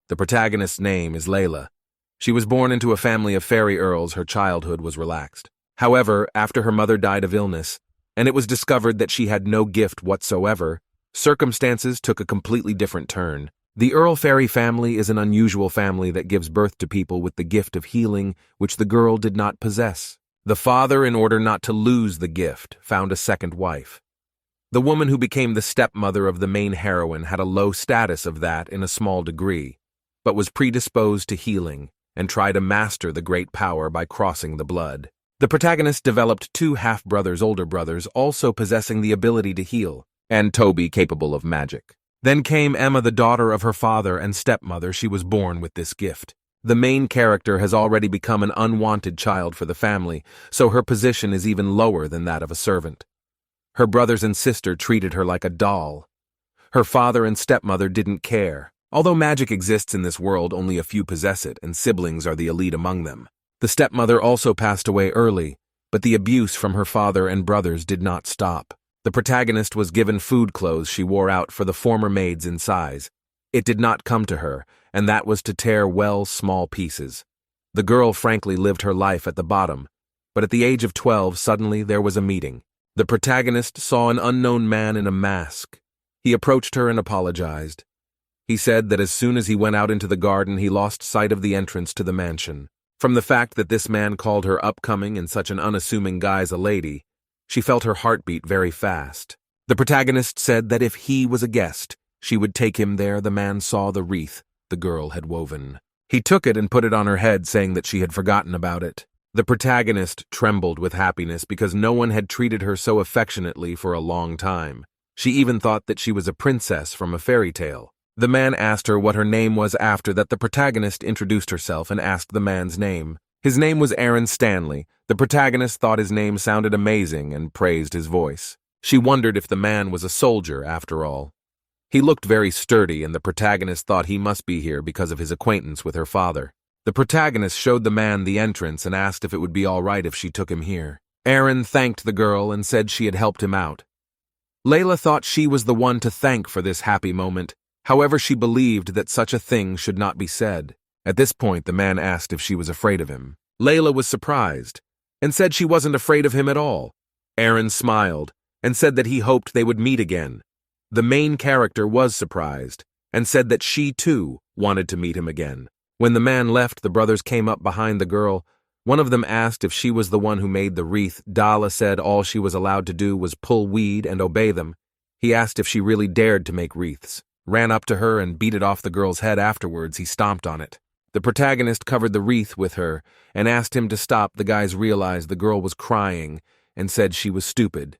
The protagonist's name is Layla. She was born into a family of fairy earls. Her childhood was relaxed. However, after her mother died of illness, and it was discovered that she had no gift whatsoever, circumstances took a completely different turn. The Earl fairy family is an unusual family that gives birth to people with the gift of healing, which the girl did not possess. The father, in order not to lose the gift, found a second wife. The woman who became the stepmother of the main heroine had a low status of that in a small degree, but was predisposed to healing and tried to master the great power by crossing the blood. The protagonist developed two half-brothers, older brothers, also possessing the ability to heal, and Toby capable of magic. Then came Emma, the daughter of her father and stepmother. She was born with this gift. The main character has already become an unwanted child for the family, so her position is even lower than that of a servant. Her brothers and sister treated her like a doll. Her father and stepmother didn't care. Although magic exists in this world, only a few possess it, and siblings are the elite among them. The stepmother also passed away early, but the abuse from her father and brothers did not stop. The protagonist was given food clothes she wore out for the former maids in size. It did not come to her, and that was to tear well small pieces. The girl frankly lived her life at the bottom, but at the age of 12 suddenly there was a meeting. The protagonist saw an unknown man in a mask. He approached her and apologized. He said that as soon as he went out into the garden he lost sight of the entrance to the mansion. From the fact that this man called her upcoming in such an unassuming guise a lady, she felt her heartbeat very fast. The protagonist said that if he was a guest, she would take him there. The man saw the wreath the girl had woven. He took it and put it on her head, saying that she had forgotten about it. The protagonist trembled with happiness because no one had treated her so affectionately for a long time. She even thought that she was a princess from a fairy tale. The man asked her what her name was. After that, the protagonist introduced herself and asked the man's name. His name was Aaron Stanley. The protagonist thought his name sounded amazing and praised his voice. She wondered if the man was a soldier after all. He looked very sturdy, and the protagonist thought he must be here because of his acquaintance with her father. The protagonist showed the man the entrance and asked if it would be all right if she took him here. Aaron thanked the girl and said she had helped him out. Layla thought she was the one to thank for this happy moment. However, she believed that such a thing should not be said. At this point, the man asked if she was afraid of him. Layla was surprised and said she wasn't afraid of him at all. Aaron smiled and said that he hoped they would meet again. The main character was surprised and said that she, too, wanted to meet him again. When the man left, the brothers came up behind the girl. One of them asked if she was the one who made the wreath. Dala said all she was allowed to do was pull weed and obey them. He asked if she really dared to make wreaths, ran up to her and beat it off the girl's head. Afterwards, he stomped on it. The protagonist covered the wreath with her and asked him to stop. The guys realized the girl was crying and said she was stupid.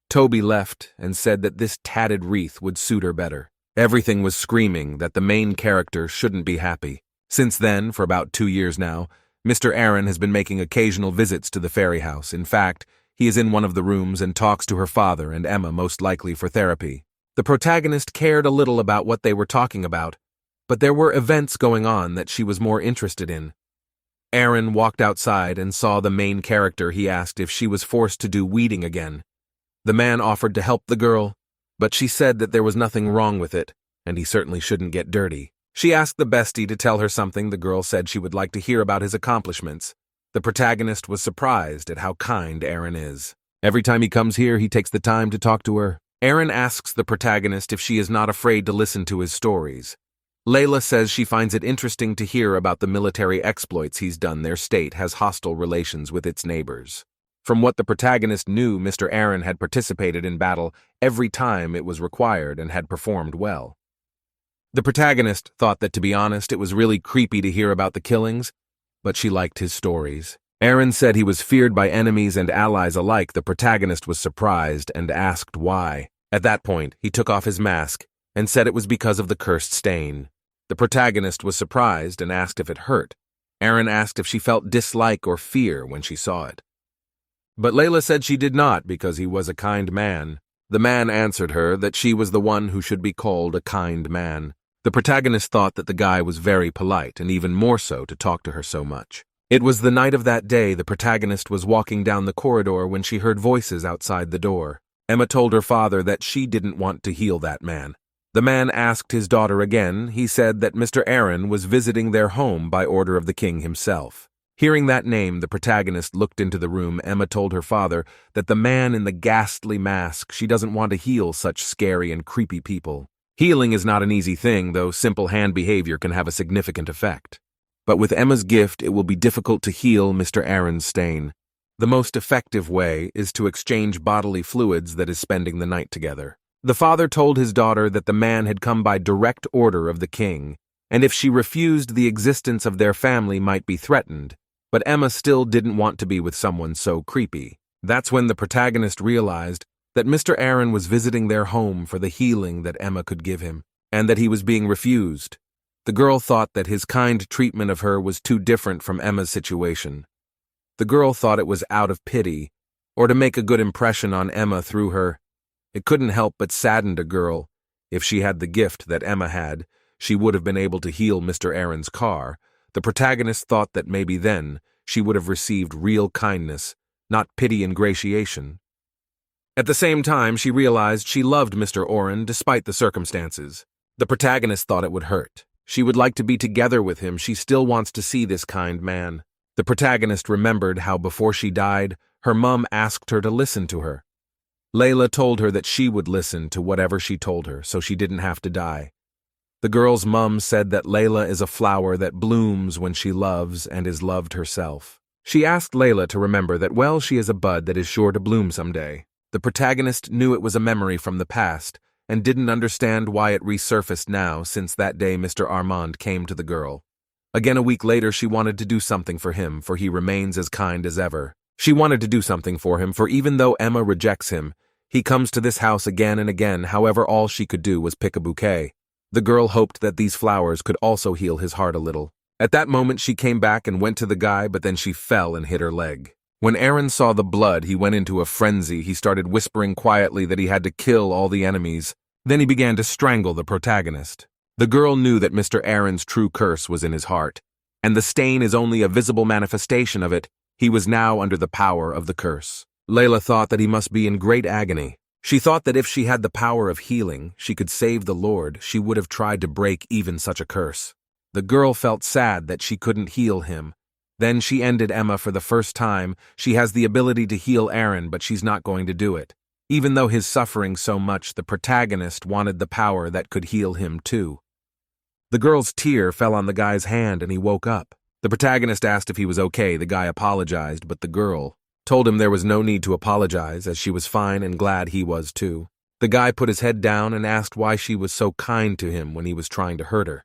Toby left and said that this tatted wreath would suit her better. Everything was screaming that the main character shouldn't be happy. Since then, for about 2 years now, Mr. Aaron has been making occasional visits to the fairy house. In fact, he is in one of the rooms and talks to her father and Emma, most likely for therapy. The protagonist cared a little about what they were talking about, but there were events going on that she was more interested in. Aaron walked outside and saw the main character. He asked if she was forced to do weeding again. The man offered to help the girl, but she said that there was nothing wrong with it, and he certainly shouldn't get dirty. She asked the bestie to tell her something. The girl said she would like to hear about his accomplishments. The protagonist was surprised at how kind Aaron is. Every time he comes here, he takes the time to talk to her. Aaron asks the protagonist if she is not afraid to listen to his stories. Layla says she finds it interesting to hear about the military exploits he's done. Their state has hostile relations with its neighbors. From what the protagonist knew, Mr. Aaron had participated in battle every time it was required and had performed well. The protagonist thought that, to be honest, it was really creepy to hear about the killings, but she liked his stories. Aaron said he was feared by enemies and allies alike. The protagonist was surprised and asked why. At that point, he took off his mask and said it was because of the cursed stain. The protagonist was surprised and asked if it hurt. Aaron asked if she felt dislike or fear when she saw it. But Layla said she did not because he was a kind man. The man answered her that she was the one who should be called a kind man. The protagonist thought that the guy was very polite and even more so to talk to her so much. It was the night of that day. The protagonist was walking down the corridor when she heard voices outside the door. Emma told her father that she didn't want to heal that man. The man asked his daughter again. He said that Mr. Aaron was visiting their home by order of the king himself. Hearing that name, the protagonist looked into the room. Emma told her father that the man in the ghastly mask, she doesn't want to heal such scary and creepy people. Healing is not an easy thing, though simple hand behavior can have a significant effect. But with Emma's gift, it will be difficult to heal Mr. Aaron's stain. The most effective way is to exchange bodily fluids that is spending the night together. The father told his daughter that the man had come by direct order of the king, and if she refused, the existence of their family might be threatened. But Emma still didn't want to be with someone so creepy. That's when the protagonist realized that Mr. Aaron was visiting their home for the healing that Emma could give him, and that he was being refused. The girl thought that his kind treatment of her was too different from Emma's situation. The girl thought it was out of pity, or to make a good impression on Emma through her. It couldn't help but sadden a girl. If she had the gift that Emma had, she would have been able to heal Mr. Aaron's car. The protagonist thought that maybe then she would have received real kindness, not pity and gratiation. At the same time, she realized she loved Mr. Aaron despite the circumstances. The protagonist thought it would hurt. She would like to be together with him. She still wants to see this kind man. The protagonist remembered how before she died, her mum asked her to listen to her. Layla told her that she would listen to whatever she told her, so she didn't have to die. The girl's mum said that Layla is a flower that blooms when she loves and is loved herself. She asked Layla to remember that, well, she is a bud that is sure to bloom someday. The protagonist knew it was a memory from the past and didn't understand why it resurfaced now since that day Mr. Armand came to the girl. Again, a week later, she wanted to do something for him, for he remains as kind as ever. She wanted to do something for him, for even though Emma rejects him, he comes to this house again and again. However, all she could do was pick a bouquet. The girl hoped that these flowers could also heal his heart a little. At that moment, she came back and went to the guy, but then she fell and hit her leg. When Aaron saw the blood, he went into a frenzy. He started whispering quietly that he had to kill all the enemies. Then he began to strangle the protagonist. The girl knew that Mr. Aaron's true curse was in his heart, and the stain is only a visible manifestation of it. He was now under the power of the curse. Layla thought that he must be in great agony. She thought that if she had the power of healing, she could save the Lord. She would have tried to break even such a curse. The girl felt sad that she couldn't heal him. Then she ended Emma for the first time. She has the ability to heal Aaron, but she's not going to do it. Even though he's suffering so much, the protagonist wanted the power that could heal him too. The girl's tear fell on the guy's hand and he woke up. The protagonist asked if he was okay. The guy apologized, but the girl told him there was no need to apologize, as she was fine and glad he was too. The guy put his head down and asked why she was so kind to him when he was trying to hurt her.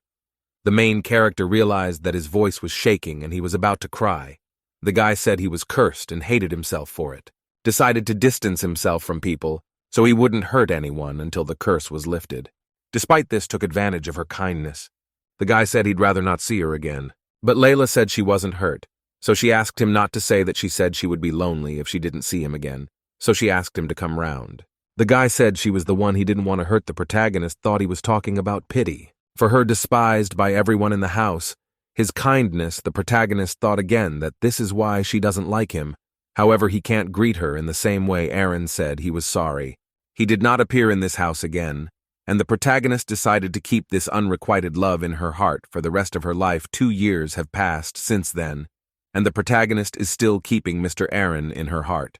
The main character realized that his voice was shaking and he was about to cry. The guy said he was cursed and hated himself for it, decided to distance himself from people so he wouldn't hurt anyone until the curse was lifted. Despite this, took advantage of her kindness. The guy said he'd rather not see her again, but Layla said she wasn't hurt. So she asked him not to say that she said she would be lonely if she didn't see him again, so she asked him to come round. The guy said she was the one he didn't want to hurt. The protagonist thought he was talking about pity. For her despised by everyone in the house, his kindness, the protagonist thought again that this is why she doesn't like him. However, he can't greet her in the same way. Aaron said he was sorry. He did not appear in this house again, and the protagonist decided to keep this unrequited love in her heart for the rest of her life. 2 years have passed since then, and the protagonist is still keeping Mr. Aaron in her heart.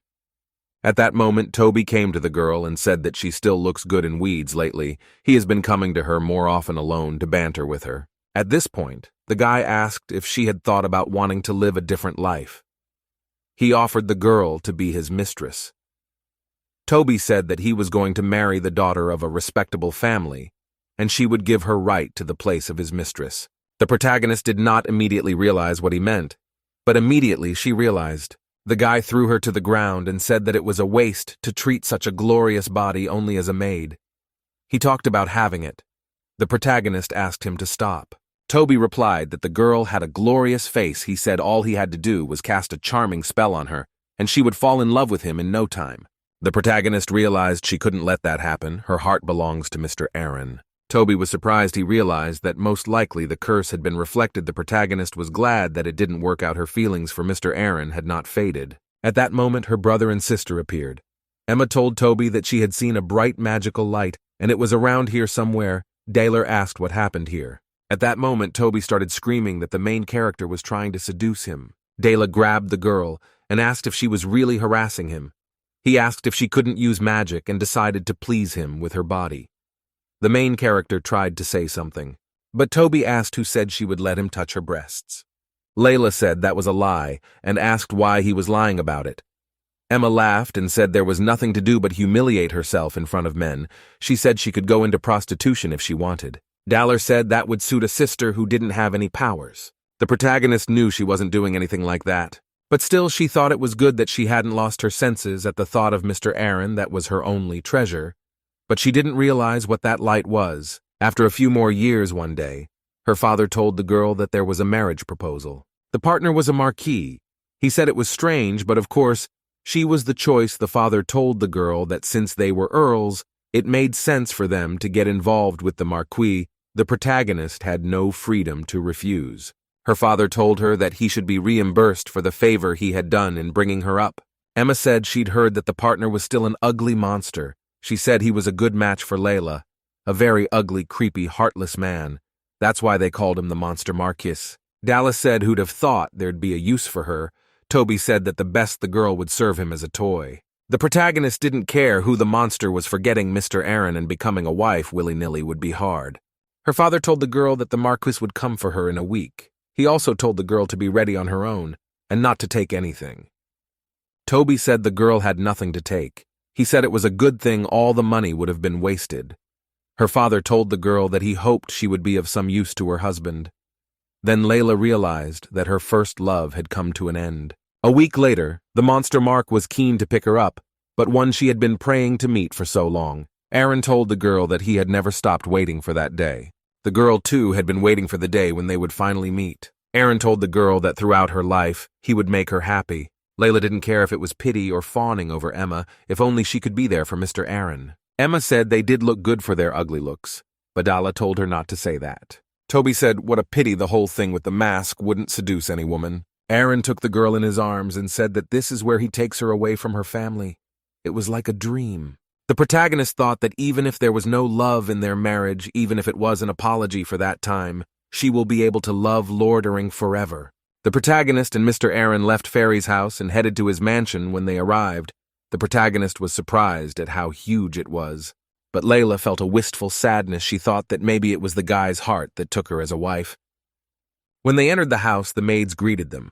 At that moment, Toby came to the girl and said that she still looks good in weeds lately. He has been coming to her more often alone to banter with her. At this point, the guy asked if she had thought about wanting to live a different life. He offered the girl to be his mistress. Toby said that he was going to marry the daughter of a respectable family, and she would give her right to the place of his mistress. The protagonist did not immediately realize what he meant, but immediately she realized. The guy threw her to the ground and said that it was a waste to treat such a glorious body only as a maid. He talked about having it. The protagonist asked him to stop. Toby replied that the girl had a glorious face. He said all he had to do was cast a charming spell on her, and she would fall in love with him in no time. The protagonist realized she couldn't let that happen. Her heart belongs to Mr. Aaron. Toby was surprised. He realized that most likely the curse had been reflected. The protagonist was glad that it didn't work out. Her feelings for Mr. Aaron had not faded. At that moment, her brother and sister appeared. Emma told Toby that she had seen a bright magical light and it was around here somewhere. Daler asked what happened here. At that moment, Toby started screaming that the main character was trying to seduce him. Dela grabbed the girl and asked if she was really harassing him. He asked if she couldn't use magic and decided to please him with her body. The main character tried to say something, but Toby asked who said she would let him touch her breasts. Layla said that was a lie and asked why he was lying about it. Emma laughed and said there was nothing to do but humiliate herself in front of men. She said she could go into prostitution if she wanted. Daler said that would suit a sister who didn't have any powers. The protagonist knew she wasn't doing anything like that, but still she thought it was good that she hadn't lost her senses at the thought of Mr. Aaron that was her only treasure. But she didn't realize what that light was. After a few more years one day, her father told the girl that there was a marriage proposal. The partner was a marquis. He said it was strange, but of course, she was the choice. The father told the girl that since they were earls, it made sense for them to get involved with the marquis. The protagonist had no freedom to refuse. Her father told her that he should be reimbursed for the favor he had done in bringing her up. Emma said she'd heard that the partner was still an ugly monster. She said he was a good match for Layla, a very ugly, creepy, heartless man. That's why they called him the Monster Marquis. Dallas said who'd have thought there'd be a use for her. Toby said that the best the girl would serve him as a toy. The protagonist didn't care who the monster was for getting Mr. Aaron and becoming a wife willy-nilly would be hard. Her father told the girl that the Marquis would come for her in a week. He also told the girl to be ready on her own and not to take anything. Toby said the girl had nothing to take. He said it was a good thing all the money would have been wasted. Her father told the girl that he hoped she would be of some use to her husband. Then Layla realized that her first love had come to an end. A week later, the monster Mark was keen to pick her up, but one she had been praying to meet for so long. Aaron told the girl that he had never stopped waiting for that day. The girl, too, had been waiting for the day when they would finally meet. Aaron told the girl that throughout her life, he would make her happy. Layla didn't care if it was pity or fawning over Emma, if only she could be there for Mr. Aaron. Emma said they did look good for their ugly looks. Badala told her not to say that. Toby said what a pity the whole thing with the mask wouldn't seduce any woman. Aaron took the girl in his arms and said that this is where he takes her away from her family. It was like a dream. The protagonist thought that even if there was no love in their marriage, even if it was an apology for that time, she will be able to love Lord Aaron forever. The protagonist and Mr. Aaron left Fairy's house and headed to his mansion. When they arrived, the protagonist was surprised at how huge it was. But Layla felt a wistful sadness. She thought that maybe it was the guy's heart that took her as a wife. When they entered the house, the maids greeted them.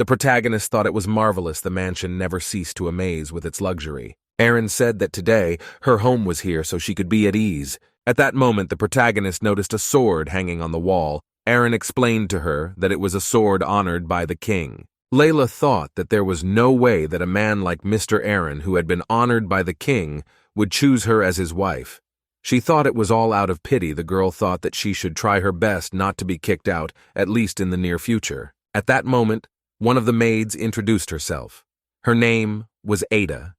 The protagonist thought it was marvelous the mansion never ceased to amaze with its luxury. Aaron said that today her home was here so she could be at ease. At that moment, the protagonist noticed a sword hanging on the wall. Aaron explained to her that it was a sword honored by the king. Layla thought that there was no way that a man like Mr. Aaron, who had been honored by the king, would choose her as his wife. She thought it was all out of pity. The girl thought that she should try her best not to be kicked out, at least in the near future. At that moment, one of the maids introduced herself. Her name was Ada.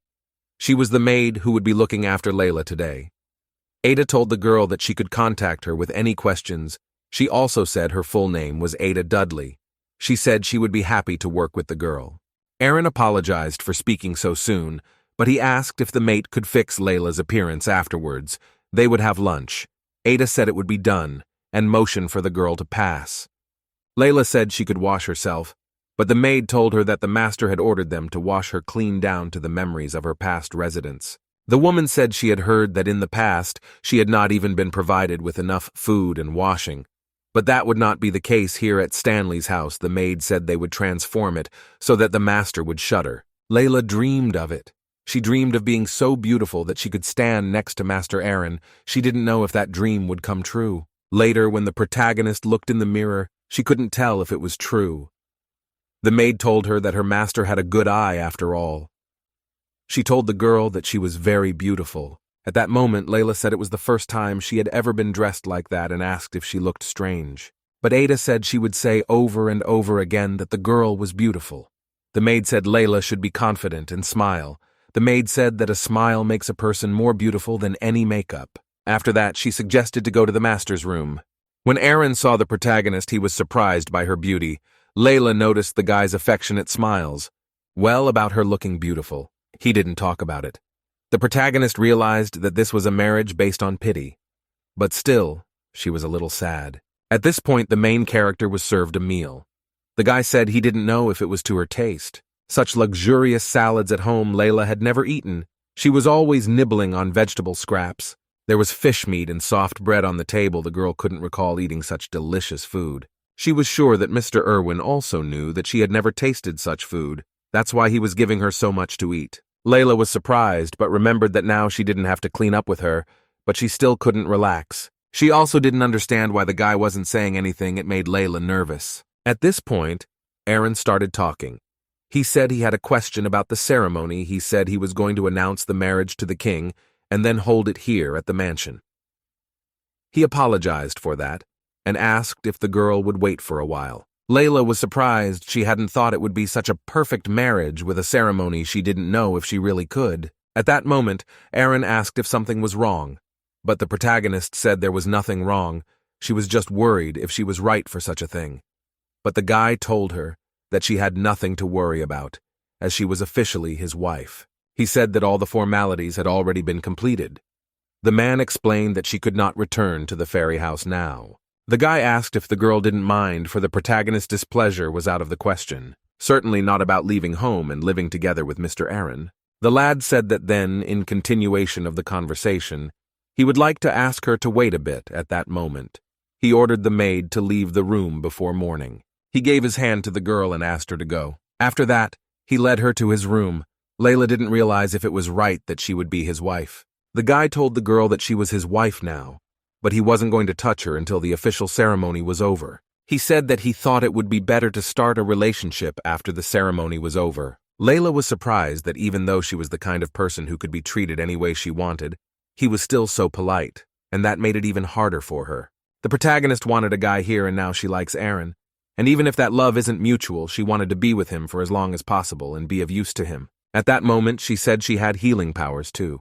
She was the maid who would be looking after Layla today. Ada told the girl that she could contact her with any questions. She also said her full name was Ada Dudley. She said she would be happy to work with the girl. Aaron apologized for speaking so soon, but he asked if the mate could fix Layla's appearance afterwards. They would have lunch. Ada said it would be done, and motioned for the girl to pass. Layla said she could wash herself, but the maid told her that the master had ordered them to wash her clean down to the memories of her past residence. The woman said she had heard that in the past she had not even been provided with enough food and washing. But that would not be the case here at Stanley's house. The maid said they would transform it so that the master would shudder. Layla dreamed of it. She dreamed of being so beautiful that she could stand next to Master Aaron. She didn't know if that dream would come true. Later, when the protagonist looked in the mirror, she couldn't tell if it was true. The maid told her that her master had a good eye after all. She told the girl that she was very beautiful. At that moment, Layla said it was the first time she had ever been dressed like that and asked if she looked strange. But Ada said she would say over and over again that the girl was beautiful. The maid said Layla should be confident and smile. The maid said that a smile makes a person more beautiful than any makeup. After that, she suggested to go to the master's room. When Aaron saw the protagonist, he was surprised by her beauty. Layla noticed the guy's affectionate smiles. Well, about her looking beautiful. He didn't talk about it. The protagonist realized that this was a marriage based on pity. But still, she was a little sad. At this point, the main character was served a meal. The guy said he didn't know if it was to her taste. Such luxurious salads at home Layla had never eaten. She was always nibbling on vegetable scraps. There was fish meat and soft bread on the table. The girl couldn't recall eating such delicious food. She was sure that Mr. Irwin also knew that she had never tasted such food. That's why he was giving her so much to eat. Layla was surprised, but remembered that now she didn't have to clean up with her, but she still couldn't relax. She also didn't understand why the guy wasn't saying anything. It made Layla nervous. At this point, Aaron started talking. He said he had a question about the ceremony. He said he was going to announce the marriage to the king and then hold it here at the mansion. He apologized for that and asked if the girl would wait for a while. Layla was surprised. She hadn't thought it would be such a perfect marriage with a ceremony she didn't know if she really could. At that moment, Aaron asked if something was wrong, but the protagonist said there was nothing wrong. She was just worried if she was right for such a thing. But the guy told her that she had nothing to worry about, as she was officially his wife. He said that all the formalities had already been completed. The man explained that she could not return to the fairy house now. The guy asked if the girl didn't mind, for the protagonist's displeasure was out of the question. Certainly not about leaving home and living together with Mr. Aaron. The lad said that then, in continuation of the conversation, he would like to ask her to wait a bit at that moment. He ordered the maid to leave the room before morning. He gave his hand to the girl and asked her to go. After that, he led her to his room. Layla didn't realize if it was right that she would be his wife. The guy told the girl that she was his wife now, but he wasn't going to touch her until the official ceremony was over. He said that he thought it would be better to start a relationship after the ceremony was over. Layla was surprised that even though she was the kind of person who could be treated any way she wanted, he was still so polite, and that made it even harder for her. The protagonist wanted a guy here, and now she likes Aaron. And even if that love isn't mutual, she wanted to be with him for as long as possible and be of use to him. At that moment, she said she had healing powers too.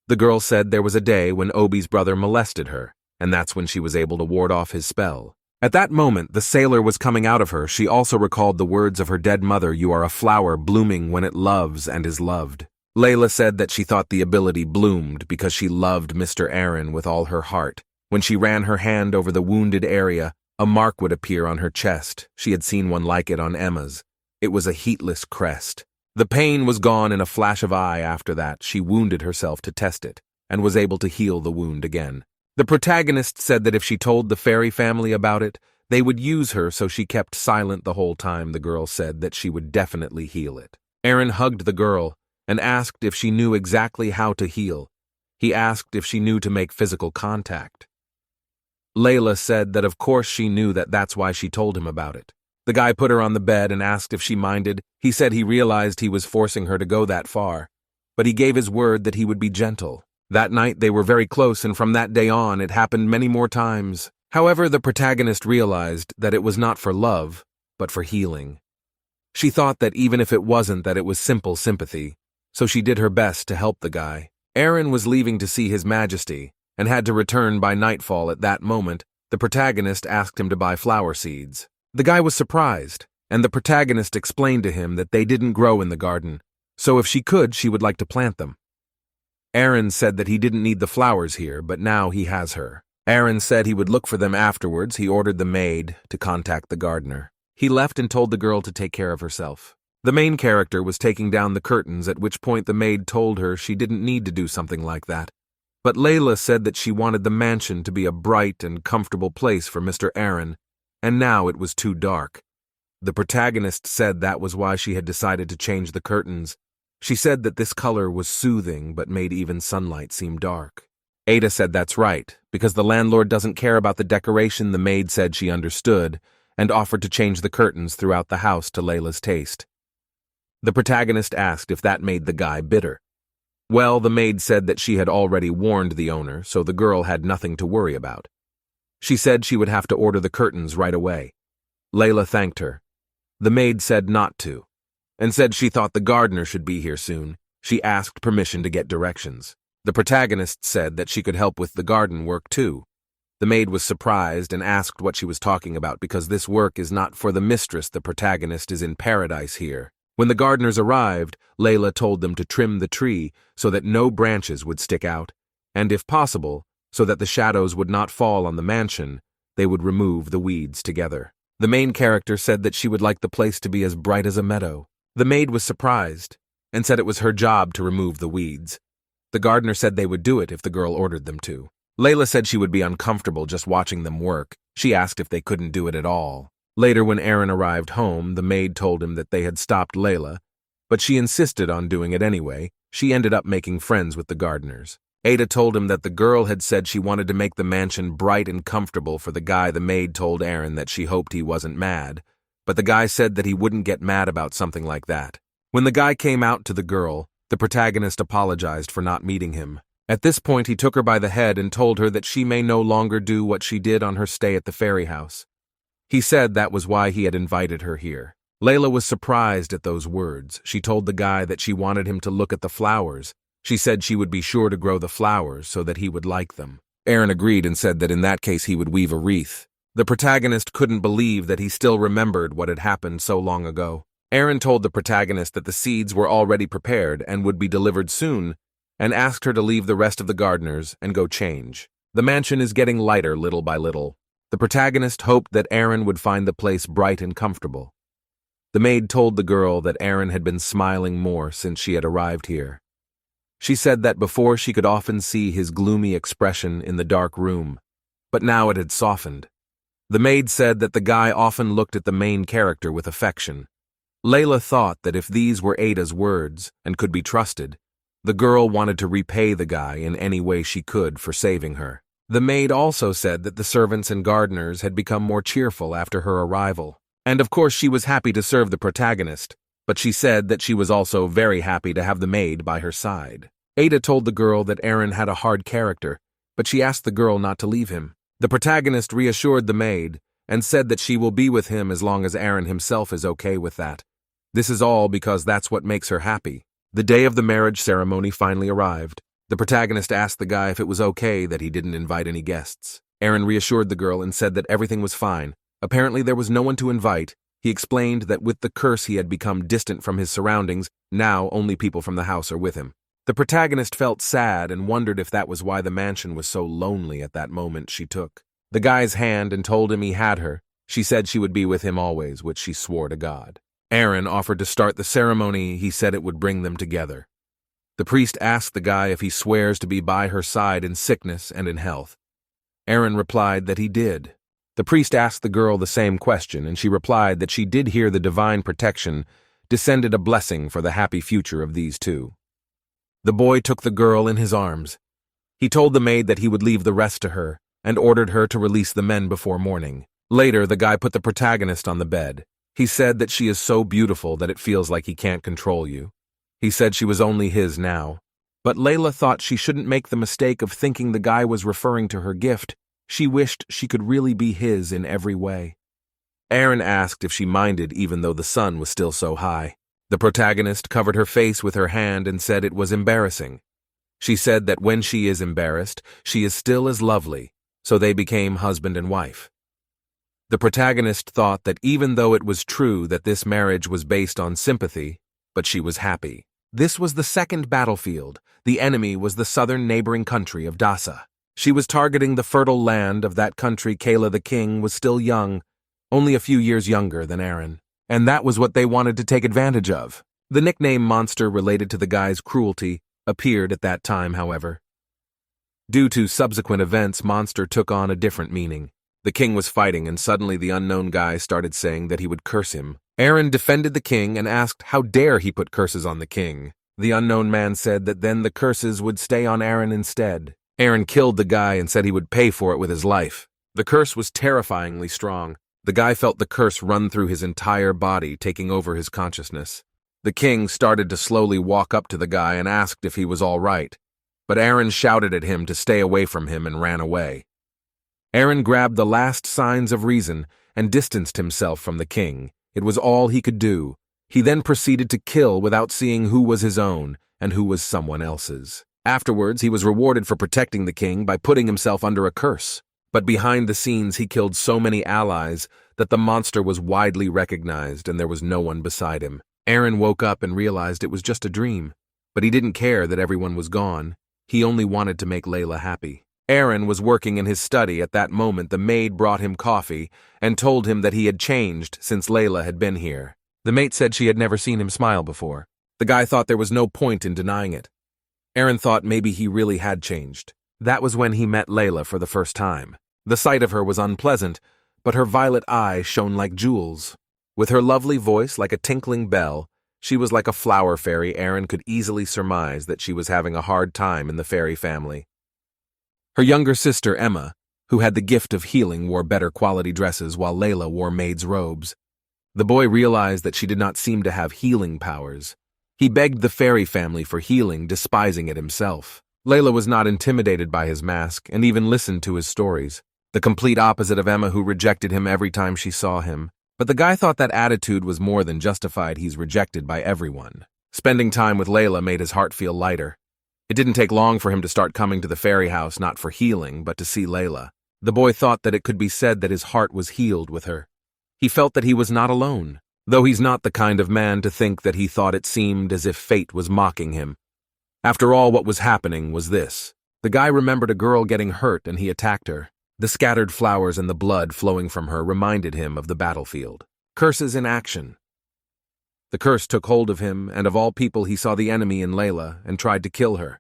The girl said there was a day when Obi's brother molested her, and that's when she was able to ward off his spell. At that moment, the sailor was coming out of her. She also recalled the words of her dead mother, "You are a flower blooming when it loves and is loved." Layla said that she thought the ability bloomed because she loved Mr. Aaron with all her heart. When she ran her hand over the wounded area, a mark would appear on her chest. She had seen one like it on Emma's. It was a heatless crest. The pain was gone in a flash of eye. After that, she wounded herself to test it, and was able to heal the wound again. The protagonist said that if she told the fairy family about it, they would use her, so she kept silent the whole time. The girl said that she would definitely heal it. Aaron hugged the girl and asked if she knew exactly how to heal. He asked if she knew to make physical contact. Layla said that of course she knew that. That's why she told him about it. The guy put her on the bed and asked if she minded. He said he realized he was forcing her to go that far, but he gave his word that he would be gentle. That night they were very close, and from that day on it happened many more times. However, the protagonist realized that it was not for love, but for healing. She thought that even if it wasn't, that it was simple sympathy, so she did her best to help the guy. Aaron was leaving to see His Majesty, and had to return by nightfall. At that moment, the protagonist asked him to buy flower seeds. The guy was surprised, and the protagonist explained to him that they didn't grow in the garden, so if she could, she would like to plant them. Aaron said that he didn't need the flowers here, but now he has her. Aaron said he would look for them afterwards. He ordered the maid to contact the gardener. He left and told the girl to take care of herself. The main character was taking down the curtains, at which point the maid told her she didn't need to do something like that. But Layla said that she wanted the mansion to be a bright and comfortable place for Mr. Aaron, and now it was too dark. The protagonist said that was why she had decided to change the curtains. She said that this color was soothing but made even sunlight seem dark. Ada said that's right, because the landlord doesn't care about the decoration. The maid said she understood, and offered to change the curtains throughout the house to Layla's taste. The protagonist asked if that made the guy bitter. Well, the maid said that she had already warned the owner, so the girl had nothing to worry about. She said she would have to order the curtains right away. Layla thanked her. The maid said not to, and said she thought the gardener should be here soon. She asked permission to get directions. The protagonist said that she could help with the garden work too. The maid was surprised and asked what she was talking about, because this work is not for the mistress. The protagonist is in paradise here. When the gardeners arrived, Layla told them to trim the tree so that no branches would stick out, and if possible, so that the shadows would not fall on the mansion, they would remove the weeds together. The main character said that she would like the place to be as bright as a meadow. The maid was surprised and said it was her job to remove the weeds. The gardener said they would do it if the girl ordered them to. Layla said she would be uncomfortable just watching them work. She asked if they couldn't do it at all. Later, when Aaron arrived home, the maid told him that they had stopped Layla, but she insisted on doing it anyway. She ended up making friends with the gardeners. Ada told him that the girl had said she wanted to make the mansion bright and comfortable for the guy. The maid told Aaron that she hoped he wasn't mad, but the guy said that he wouldn't get mad about something like that. When the guy came out to the girl, the protagonist apologized for not meeting him. At this point, he took her by the head and told her that she may no longer do what she did on her stay at the fairy house. He said that was why he had invited her here. Layla was surprised at those words. She told the guy that she wanted him to look at the flowers. She said she would be sure to grow the flowers so that he would like them. Aaron agreed and said that in that case he would weave a wreath. The protagonist couldn't believe that he still remembered what had happened so long ago. Aaron told the protagonist that the seeds were already prepared and would be delivered soon, and asked her to leave the rest of the gardeners and go change. The mansion is getting lighter little by little. The protagonist hoped that Aaron would find the place bright and comfortable. The maid told the girl that Aaron had been smiling more since she had arrived here. She said that before she could often see his gloomy expression in the dark room, but now it had softened. The maid said that the guy often looked at the main character with affection. Layla thought that if these were Ada's words and could be trusted, the girl wanted to repay the guy in any way she could for saving her. The maid also said that the servants and gardeners had become more cheerful after her arrival. And of course she was happy to serve the protagonist, but she said that she was also very happy to have the maid by her side. Ada told the girl that Aaron had a hard character, but she asked the girl not to leave him. The protagonist reassured the maid and said that she will be with him as long as Aaron himself is okay with that. This is all because that's what makes her happy. The day of the marriage ceremony finally arrived. The protagonist asked the guy if it was okay that he didn't invite any guests. Aaron reassured the girl and said that everything was fine. Apparently there was no one to invite. He explained that with the curse he had become distant from his surroundings. Now only people from the house are with him. The protagonist felt sad and wondered if that was why the mansion was so lonely at that moment. She took the guy's hand and told him he had her. She said she would be with him always, which she swore to God. Aaron offered to start the ceremony. He said it would bring them together. The priest asked the guy if he swears to be by her side in sickness and in health. Aaron replied that he did. The priest asked the girl the same question, and she replied that she did hear the divine protection descended a blessing for the happy future of these two. The boy took the girl in his arms. He told the maid that he would leave the rest to her and ordered her to release the men before morning. Later, the guy put the protagonist on the bed. He said that she is so beautiful that it feels like he can't control you. He said she was only his now. But Layla thought she shouldn't make the mistake of thinking the guy was referring to her gift. She wished she could really be his in every way. Aaron asked if she minded even though the sun was still so high. The protagonist covered her face with her hand and said it was embarrassing. She said that when she is embarrassed, she is still as lovely, so they became husband and wife. The protagonist thought that even though it was true that this marriage was based on sympathy, but she was happy. This was the second battlefield. The enemy was the southern neighboring country of Dasa. She was targeting the fertile land of that country. Kayla the king was still young, only a few years younger than Aaron, and that was what they wanted to take advantage of. The nickname Monster related to the guy's cruelty appeared at that time, however. Due to subsequent events, Monster took on a different meaning. The king was fighting, and suddenly the unknown guy started saying that he would curse him. Aaron defended the king and asked how dare he put curses on the king. The unknown man said that then the curses would stay on Aaron instead. Aaron killed the guy and said he would pay for it with his life. The curse was terrifyingly strong. The guy felt the curse run through his entire body, taking over his consciousness. The king started to slowly walk up to the guy and asked if he was all right, but Aaron shouted at him to stay away from him and ran away. Aaron grabbed the last signs of reason and distanced himself from the king. It was all he could do. He then proceeded to kill without seeing who was his own and who was someone else's. Afterwards, he was rewarded for protecting the king by putting himself under a curse. But behind the scenes, he killed so many allies that the monster was widely recognized and there was no one beside him. Aaron woke up and realized it was just a dream, but he didn't care that everyone was gone. He only wanted to make Layla happy. Aaron was working in his study at that moment. The maid brought him coffee and told him that he had changed since Layla had been here. The mate said she had never seen him smile before. The guy thought there was no point in denying it. Aaron thought maybe he really had changed. That was when he met Layla for the first time. The sight of her was unpleasant, but her violet eyes shone like jewels. With her lovely voice like a tinkling bell, she was like a flower fairy. Aaron could easily surmise that she was having a hard time in the fairy family. Her younger sister, Emma, who had the gift of healing, wore better quality dresses while Layla wore maid's robes. The boy realized that she did not seem to have healing powers. He begged the fairy family for healing, despising it himself. Layla was not intimidated by his mask and even listened to his stories. The complete opposite of Emma, who rejected him every time she saw him. But the guy thought that attitude was more than justified. He's rejected by everyone. Spending time with Layla made his heart feel lighter. It didn't take long for him to start coming to the fairy house, not for healing, but to see Layla. The boy thought that it could be said that his heart was healed with her. He felt that he was not alone, though he's not the kind of man to think that. He thought it seemed as if fate was mocking him. After all, what was happening was this. The guy remembered a girl getting hurt and he attacked her. The scattered flowers and the blood flowing from her reminded him of the battlefield. Curses in action. The curse took hold of him, and of all people he saw the enemy in Layla and tried to kill her.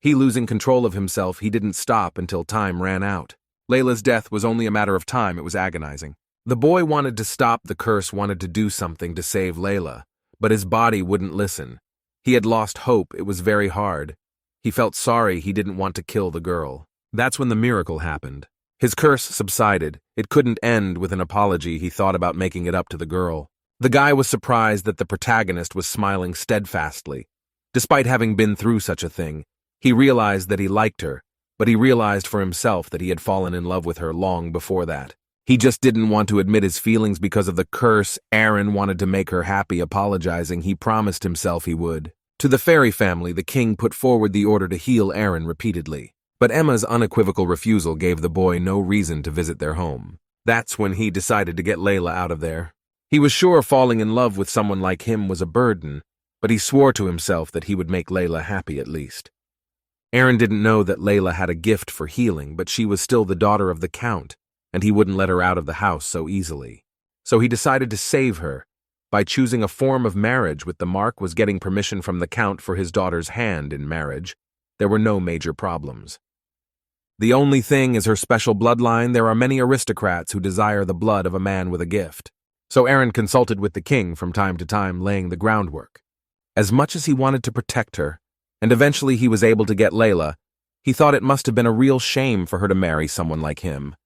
He losing control of himself, he didn't stop until time ran out. Layla's death was only a matter of time. It was agonizing. The boy wanted to stop the curse, wanted to do something to save Layla, but his body wouldn't listen. He had lost hope. It was very hard. He felt sorry. He didn't want to kill the girl. That's when the miracle happened. His curse subsided. It couldn't end with an apology. He thought about making it up to the girl. The guy was surprised that the protagonist was smiling steadfastly. Despite having been through such a thing, he realized that he liked her, but he realized for himself that he had fallen in love with her long before that. He just didn't want to admit his feelings because of the curse. Aaron wanted to make her happy. Apologizing, he promised himself he would. To the fairy family, the king put forward the order to heal Aaron repeatedly. But Emma's unequivocal refusal gave the boy no reason to visit their home. That's when he decided to get Layla out of there. He was sure falling in love with someone like him was a burden, but he swore to himself that he would make Layla happy at least. Aaron didn't know that Layla had a gift for healing, but she was still the daughter of the Count, and he wouldn't let her out of the house so easily. So he decided to save her by choosing a form of marriage. With the mark was getting permission from the Count for his daughter's hand in marriage. There were no major problems. The only thing is her special bloodline. There are many aristocrats who desire the blood of a man with a gift. So Aaron consulted with the king from time to time, laying the groundwork. As much as he wanted to protect her, and eventually he was able to get Layla, he thought it must have been a real shame for her to marry someone like him.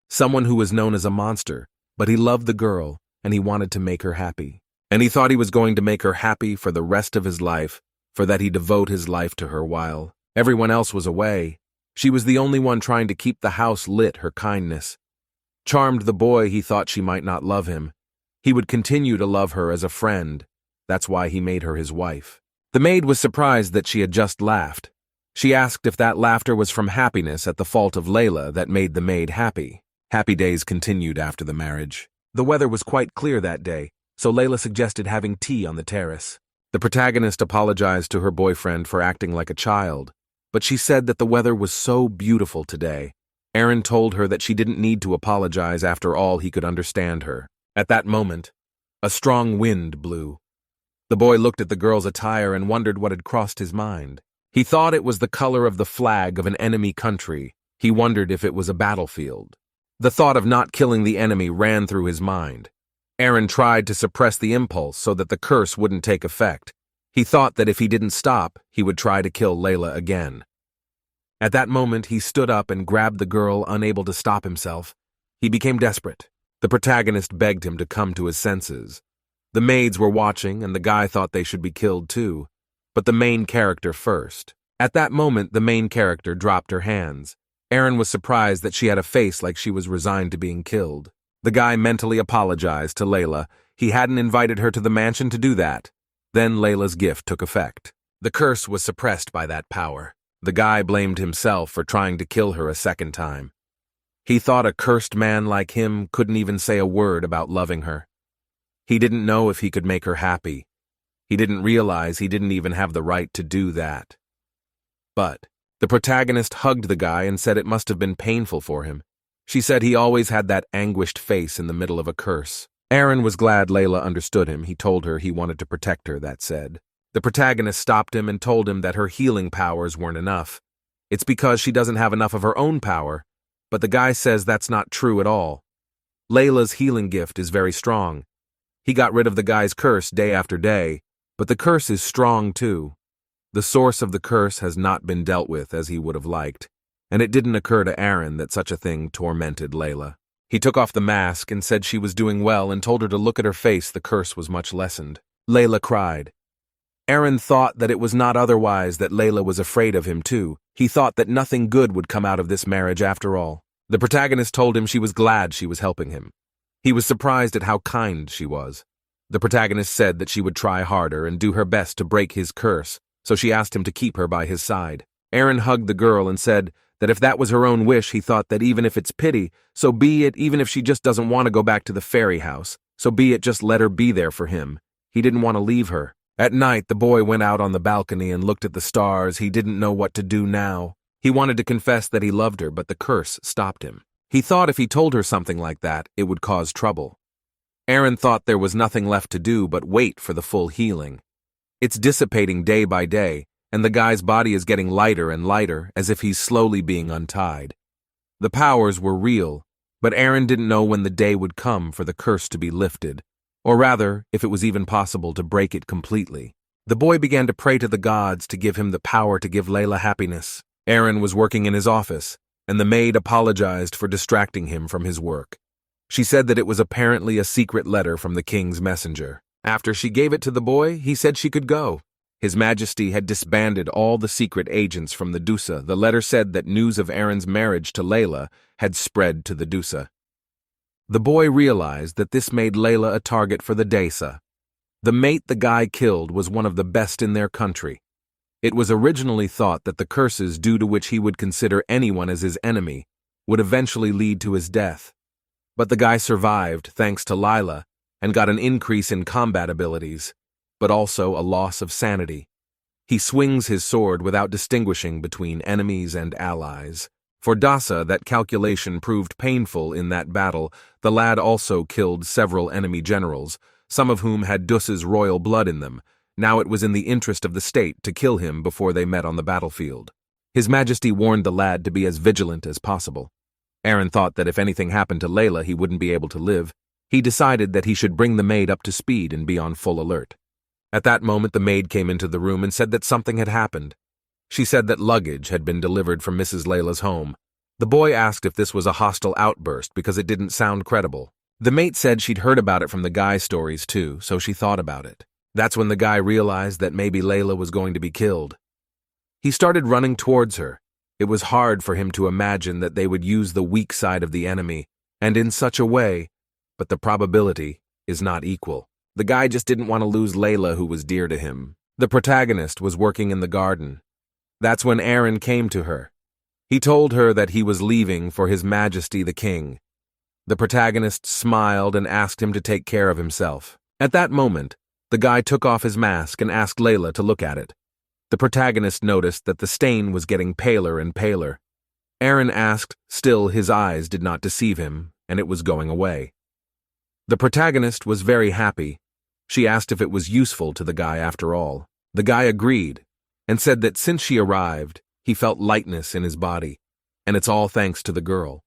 Someone who was known as a monster, but he loved the girl, and he wanted to make her happy. And he thought he was going to make her happy for the rest of his life, for that he'd devote his life to her while everyone else was away. She was the only one trying to keep the house lit. Her kindness charmed the boy. He thought she might not love him. He would continue to love her as a friend. That's why he made her his wife. The maid was surprised that she had just laughed. She asked if that laughter was from happiness at the fault of Layla that made the maid happy. Happy days continued after the marriage. The weather was quite clear that day, so Layla suggested having tea on the terrace. The protagonist apologized to her boyfriend for acting like a child, but she said that the weather was so beautiful today. Aaron told her that she didn't need to apologize. After all, he could understand her. At that moment, a strong wind blew. The boy looked at the girl's attire and wondered what had crossed his mind. He thought it was the color of the flag of an enemy country. He wondered if it was a battlefield. The thought of not killing the enemy ran through his mind. Aaron tried to suppress the impulse so that the curse wouldn't take effect. He thought that if he didn't stop, he would try to kill Layla again. At that moment, he stood up and grabbed the girl, unable to stop himself. He became desperate. The protagonist begged him to come to his senses. The maids were watching, and the guy thought they should be killed too. But the main character first. At that moment, the main character dropped her hands. Aaron was surprised that she had a face like she was resigned to being killed. The guy mentally apologized to Layla. He hadn't invited her to the mansion to do that. Then Layla's gift took effect. The curse was suppressed by that power. The guy blamed himself for trying to kill her a second time. He thought a cursed man like him couldn't even say a word about loving her. He didn't know if he could make her happy. He didn't realize he didn't even have the right to do that. But the protagonist hugged the guy and said it must have been painful for him. She said he always had that anguished face in the middle of a curse. Aaron was glad Layla understood him. He told her he wanted to protect her, that said. The protagonist stopped him and told him that her healing powers weren't enough. It's because she doesn't have enough of her own power, but the guy says that's not true at all. Layla's healing gift is very strong. He got rid of the guy's curse day after day, but the curse is strong too. The source of the curse has not been dealt with as he would have liked, and it didn't occur to Aaron that such a thing tormented Layla. He took off the mask and said she was doing well and told her to look at her face. The curse was much lessened. Layla cried. Aaron thought that it was not otherwise, that Layla was afraid of him too. He thought that nothing good would come out of this marriage after all. The protagonist told him she was glad she was helping him. He was surprised at how kind she was. The protagonist said that she would try harder and do her best to break his curse, so she asked him to keep her by his side. Aaron hugged the girl and said that if that was her own wish, he thought that even if it's pity, so be it. Even if she just doesn't want to go back to the fairy house, so be it, just let her be there for him. He didn't want to leave her. At night, the boy went out on the balcony and looked at the stars. He didn't know what to do now. He wanted to confess that he loved her, but the curse stopped him. He thought if he told her something like that, it would cause trouble. Aaron thought there was nothing left to do but wait for the full healing. It's dissipating day by day, and the guy's body is getting lighter and lighter, as if he's slowly being untied. The powers were real, but Aaron didn't know when the day would come for the curse to be lifted, or rather, if it was even possible to break it completely. The boy began to pray to the gods to give him the power to give Layla happiness. Aaron was working in his office, and the maid apologized for distracting him from his work. She said that it was apparently a secret letter from the king's messenger. After she gave it to the boy, he said she could go. His Majesty had disbanded all the secret agents from the Dusa. The letter said that news of Aaron's marriage to Layla had spread to the Dusa. The boy realized that this made Layla a target for the Desa. The mate the guy killed was one of the best in their country. It was originally thought that the curses due to which he would consider anyone as his enemy would eventually lead to his death. But the guy survived thanks to Layla and got an increase in combat abilities, but also a loss of sanity. He swings his sword without distinguishing between enemies and allies. For Dasa, that calculation proved painful in that battle. The lad also killed several enemy generals, some of whom had Dusa's royal blood in them. Now it was in the interest of the state to kill him before they met on the battlefield. His Majesty warned the lad to be as vigilant as possible. Aaron thought that if anything happened to Layla, he wouldn't be able to live. He decided that he should bring the maid up to speed and be on full alert. At that moment, the maid came into the room and said that something had happened. She said that luggage had been delivered from Mrs. Layla's home. The boy asked if this was a hostile outburst because it didn't sound credible. The mate said she'd heard about it from the guy's stories too, so she thought about it. That's when the guy realized that maybe Layla was going to be killed. He started running towards her. It was hard for him to imagine that they would use the weak side of the enemy, and in such a way, but the probability is not equal. The guy just didn't want to lose Layla, who was dear to him. The protagonist was working in the garden. That's when Aaron came to her. He told her that he was leaving for His Majesty the King. The protagonist smiled and asked him to take care of himself. At that moment, the guy took off his mask and asked Layla to look at it. The protagonist noticed that the stain was getting paler and paler. Aaron asked, still his eyes did not deceive him, and it was going away. The protagonist was very happy. She asked if it was useful to the guy after all. The guy agreed, and said that since she arrived, he felt lightness in his body, and it's all thanks to the girl.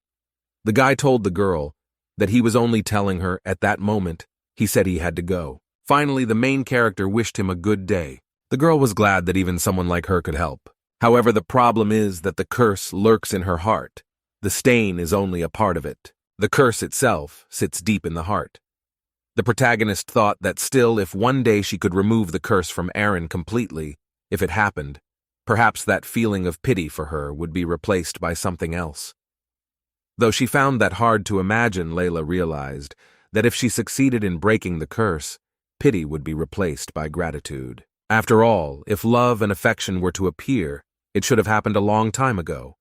The guy told the girl that he was only telling her at that moment. He said he had to go. Finally, the main character wished him a good day. The girl was glad that even someone like her could help. However, the problem is that the curse lurks in her heart. The stain is only a part of it. The curse itself sits deep in the heart. The protagonist thought that still, if one day she could remove the curse from Aaron completely, if it happened, perhaps that feeling of pity for her would be replaced by something else. Though she found that hard to imagine, Layla realized that if she succeeded in breaking the curse, pity would be replaced by gratitude. After all, if love and affection were to appear, it should have happened a long time ago.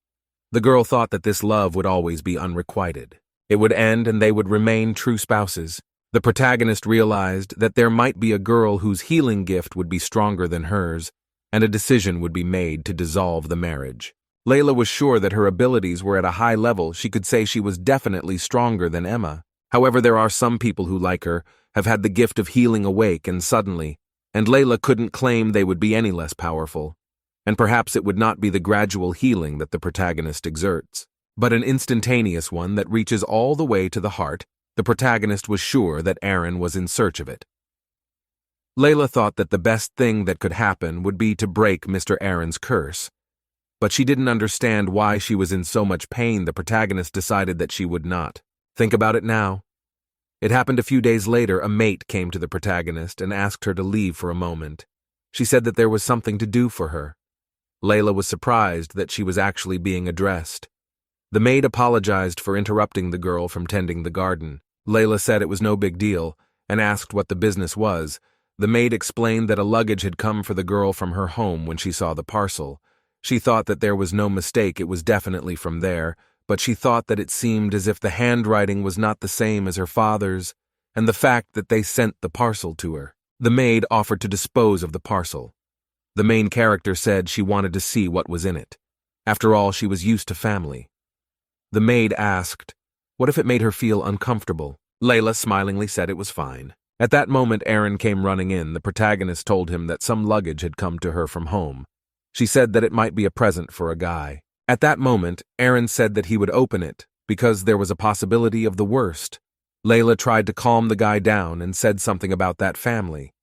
The girl thought that this love would always be unrequited. It would end and they would remain true spouses. The protagonist realized that there might be a girl whose healing gift would be stronger than hers, and a decision would be made to dissolve the marriage. Layla was sure that her abilities were at a high level. She could say she was definitely stronger than Emma. However, there are some people who, like her, have had the gift of healing awake and suddenly, and Layla couldn't claim they would be any less powerful. And perhaps it would not be the gradual healing that the protagonist exerts, but an instantaneous one that reaches all the way to the heart. The protagonist was sure that Aaron was in search of it. Layla thought that the best thing that could happen would be to break Mr. Aaron's curse. But she didn't understand why she was in so much pain. The protagonist decided that she would not. Think about it now. It happened a few days later. A mate came to the protagonist and asked her to leave for a moment. She said that there was something to do for her. Layla was surprised that she was actually being addressed. The maid apologized for interrupting the girl from tending the garden. Layla said it was no big deal and asked what the business was. The maid explained that a luggage had come for the girl from her home when she saw the parcel. She thought that there was no mistake, it was definitely from there, but she thought that it seemed as if the handwriting was not the same as her father's, and the fact that they sent the parcel to her. The maid offered to dispose of the parcel. The main character said she wanted to see what was in it. After all, she was used to family. The maid asked, what if it made her feel uncomfortable? Layla smilingly said it was fine. At that moment, Aaron came running in. The protagonist told him that some luggage had come to her from home. She said that it might be a present for a guy. At that moment, Aaron said that he would open it because there was a possibility of the worst. Layla tried to calm the guy down and said something about that family.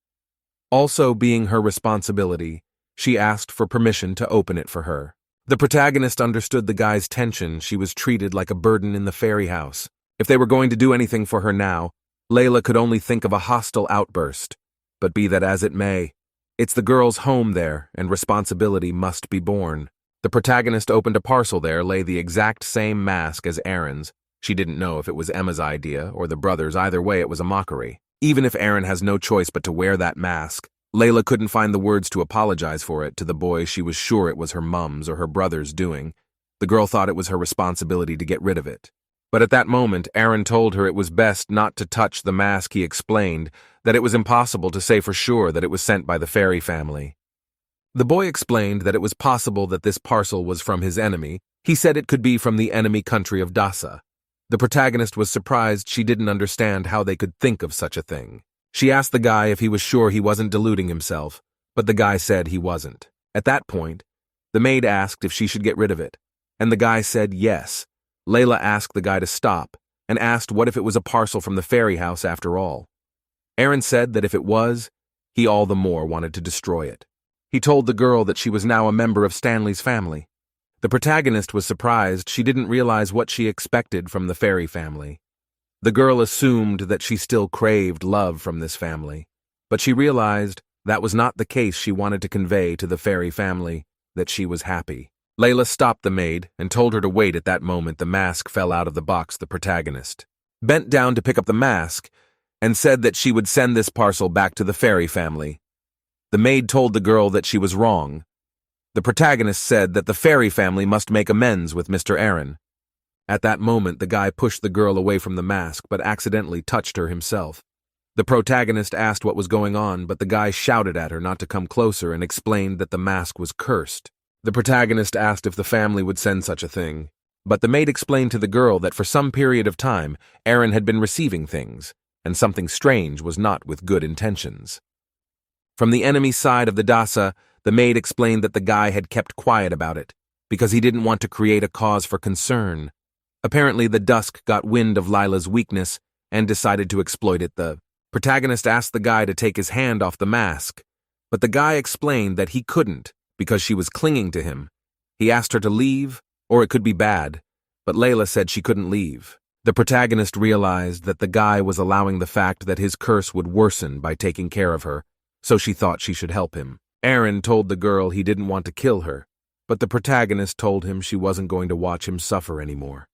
Also being her responsibility, she asked for permission to open it for her. The protagonist understood the guy's tension. She was treated like a burden in the fairy house. If they were going to do anything for her now, Layla could only think of a hostile outburst. But be that as it may, it's the girl's home there, and responsibility must be borne. The protagonist opened a parcel. There lay the exact same mask as Aaron's. She didn't know if it was Emma's idea or the brothers'. Either way, it was a mockery. Even if Aaron has no choice but to wear that mask, Layla couldn't find the words to apologize for it to the boy. She was sure it was her mum's or her brother's doing. The girl thought it was her responsibility to get rid of it. But at that moment, Aaron told her it was best not to touch the mask. He explained that it was impossible to say for sure that it was sent by the fairy family. The boy explained that it was possible that this parcel was from his enemy. He said it could be from the enemy country of Dasa. The protagonist was surprised. She didn't understand how they could think of such a thing. She asked the guy if he was sure he wasn't deluding himself, but the guy said he wasn't. At that point, the maid asked if she should get rid of it, and the guy said yes. Layla asked the guy to stop and asked what if it was a parcel from the fairy house after all. Aaron said that if it was, he all the more wanted to destroy it. He told the girl that she was now a member of Stanley's family. The protagonist was surprised. She didn't realize what she expected from the fairy family. The girl assumed that she still craved love from this family, but she realized that was not the case. She wanted to convey to the fairy family that she was happy. Layla stopped the maid and told her to wait. At that moment, the mask fell out of the box. The protagonist bent down to pick up the mask and said that she would send this parcel back to the fairy family. The maid told the girl that she was wrong. The protagonist said that the fairy family must make amends with Mr. Aaron. At that moment, the guy pushed the girl away from the mask but accidentally touched her himself. The protagonist asked what was going on, but the guy shouted at her not to come closer and explained that the mask was cursed. The protagonist asked if the family would send such a thing, but the maid explained to the girl that for some period of time, Aaron had been receiving things, and something strange was not with good intentions. From the enemy side of the Dasa, the maid explained that the guy had kept quiet about it, because he didn't want to create a cause for concern. Apparently, the Dusk got wind of Lila's weakness and decided to exploit it. The protagonist asked the guy to take his hand off the mask, but the guy explained that he couldn't because she was clinging to him. He asked her to leave, or it could be bad, but Layla said she couldn't leave. The protagonist realized that the guy was allowing the fact that his curse would worsen by taking care of her, so she thought she should help him. Aaron told the girl he didn't want to kill her, but the protagonist told him she wasn't going to watch him suffer anymore.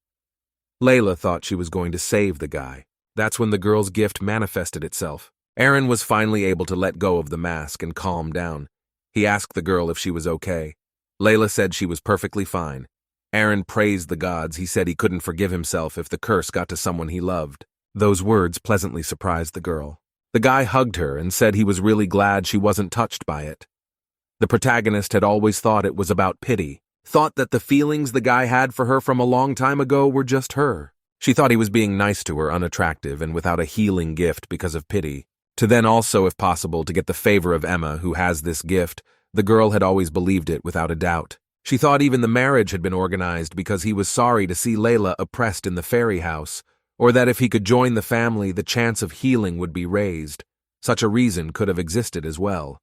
Layla thought she was going to save the guy. That's when the girl's gift manifested itself. Aaron was finally able to let go of the mask and calm down. He asked the girl if she was okay. Layla said she was perfectly fine. Aaron praised the gods. He said he couldn't forgive himself if the curse got to someone he loved. Those words pleasantly surprised the girl. The guy hugged her and said he was really glad she wasn't touched by it. The protagonist had always thought it was about pity, thought that the feelings the guy had for her from a long time ago were just her. She thought he was being nice to her, unattractive and without a healing gift because of pity. To then also, if possible, to get the favor of Emma, who has this gift, the girl had always believed it without a doubt. She thought even the marriage had been organized because he was sorry to see Layla oppressed in the fairy house, or that if he could join the family, the chance of healing would be raised. Such a reason could have existed as well.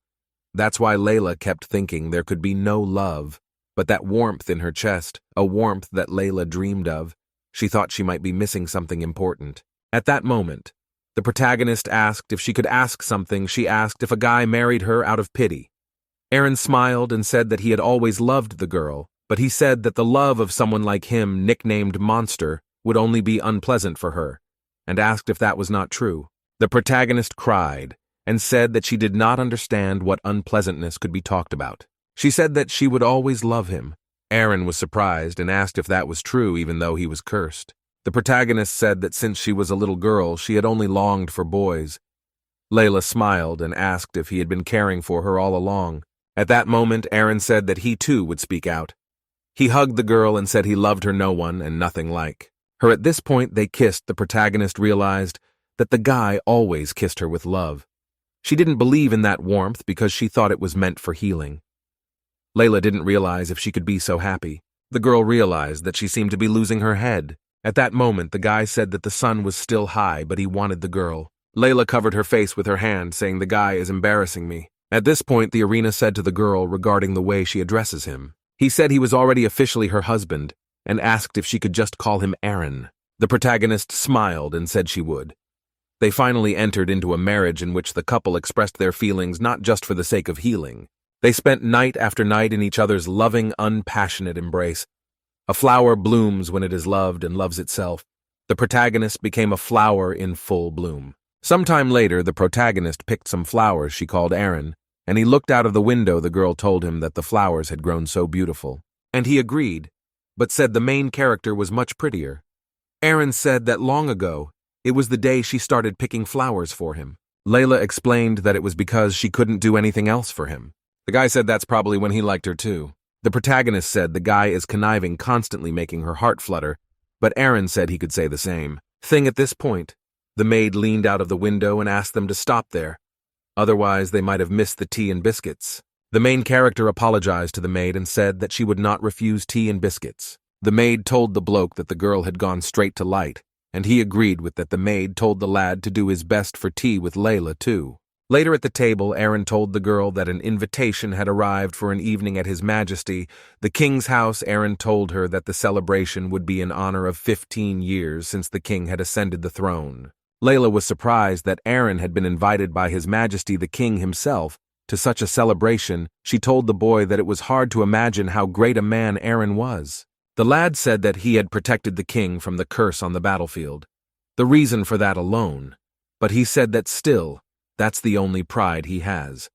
That's why Layla kept thinking there could be no love, but that warmth in her chest, a warmth that Layla dreamed of. She thought she might be missing something important. At that moment, the protagonist asked if she could ask something. She asked if a guy married her out of pity. Aaron smiled and said that he had always loved the girl, but he said that the love of someone like him, nicknamed Monster, would only be unpleasant for her, and asked if that was not true. The protagonist cried and said that she did not understand what unpleasantness could be talked about. She said that she would always love him. Aaron was surprised and asked if that was true, even though he was cursed. The protagonist said that since she was a little girl, she had only longed for boys. Layla smiled and asked if he had been caring for her all along. At that moment, Aaron said that he too would speak out. He hugged the girl and said he loved her no one and nothing like her. At this point, they kissed. The protagonist realized that the guy always kissed her with love. She didn't believe in that warmth because she thought it was meant for healing. Layla didn't realize if she could be so happy. The girl realized that she seemed to be losing her head. At that moment, the guy said that the sun was still high, but he wanted the girl. Layla covered her face with her hand, saying, "The guy is embarrassing me." At this point, the arena said to the girl regarding the way she addresses him. He said he was already officially her husband, and asked if she could just call him Aaron. The protagonist smiled and said she would. They finally entered into a marriage in which the couple expressed their feelings not just for the sake of healing. They spent night after night in each other's loving, unpassionate embrace. A flower blooms when it is loved and loves itself. The protagonist became a flower in full bloom. Sometime later, the protagonist picked some flowers she called Aaron, and he looked out of the window. The girl told him that the flowers had grown so beautiful. And he agreed, but said the main character was much prettier. Aaron said that long ago, it was the day she started picking flowers for him. Layla explained that it was because she couldn't do anything else for him. The guy said that's probably when he liked her too. The protagonist said the guy is conniving, constantly making her heart flutter, but Aaron said he could say the same thing. At this point, the maid leaned out of the window and asked them to stop there. Otherwise, they might have missed the tea and biscuits. The main character apologized to the maid and said that she would not refuse tea and biscuits. The maid told the bloke that the girl had gone straight to light, and he agreed with that. The maid told the lad to do his best for tea with Layla too. Later at the table, Aaron told the girl that an invitation had arrived for an evening at His Majesty, the king's house. Aaron told her that the celebration would be in honor of 15 years since the king had ascended the throne. Layla was surprised that Aaron had been invited by His Majesty the king himself to such a celebration. She told the boy that it was hard to imagine how great a man Aaron was. The lad said that he had protected the king from the curse on the battlefield. The reason for that alone. But he said that still, that's the only pride he has.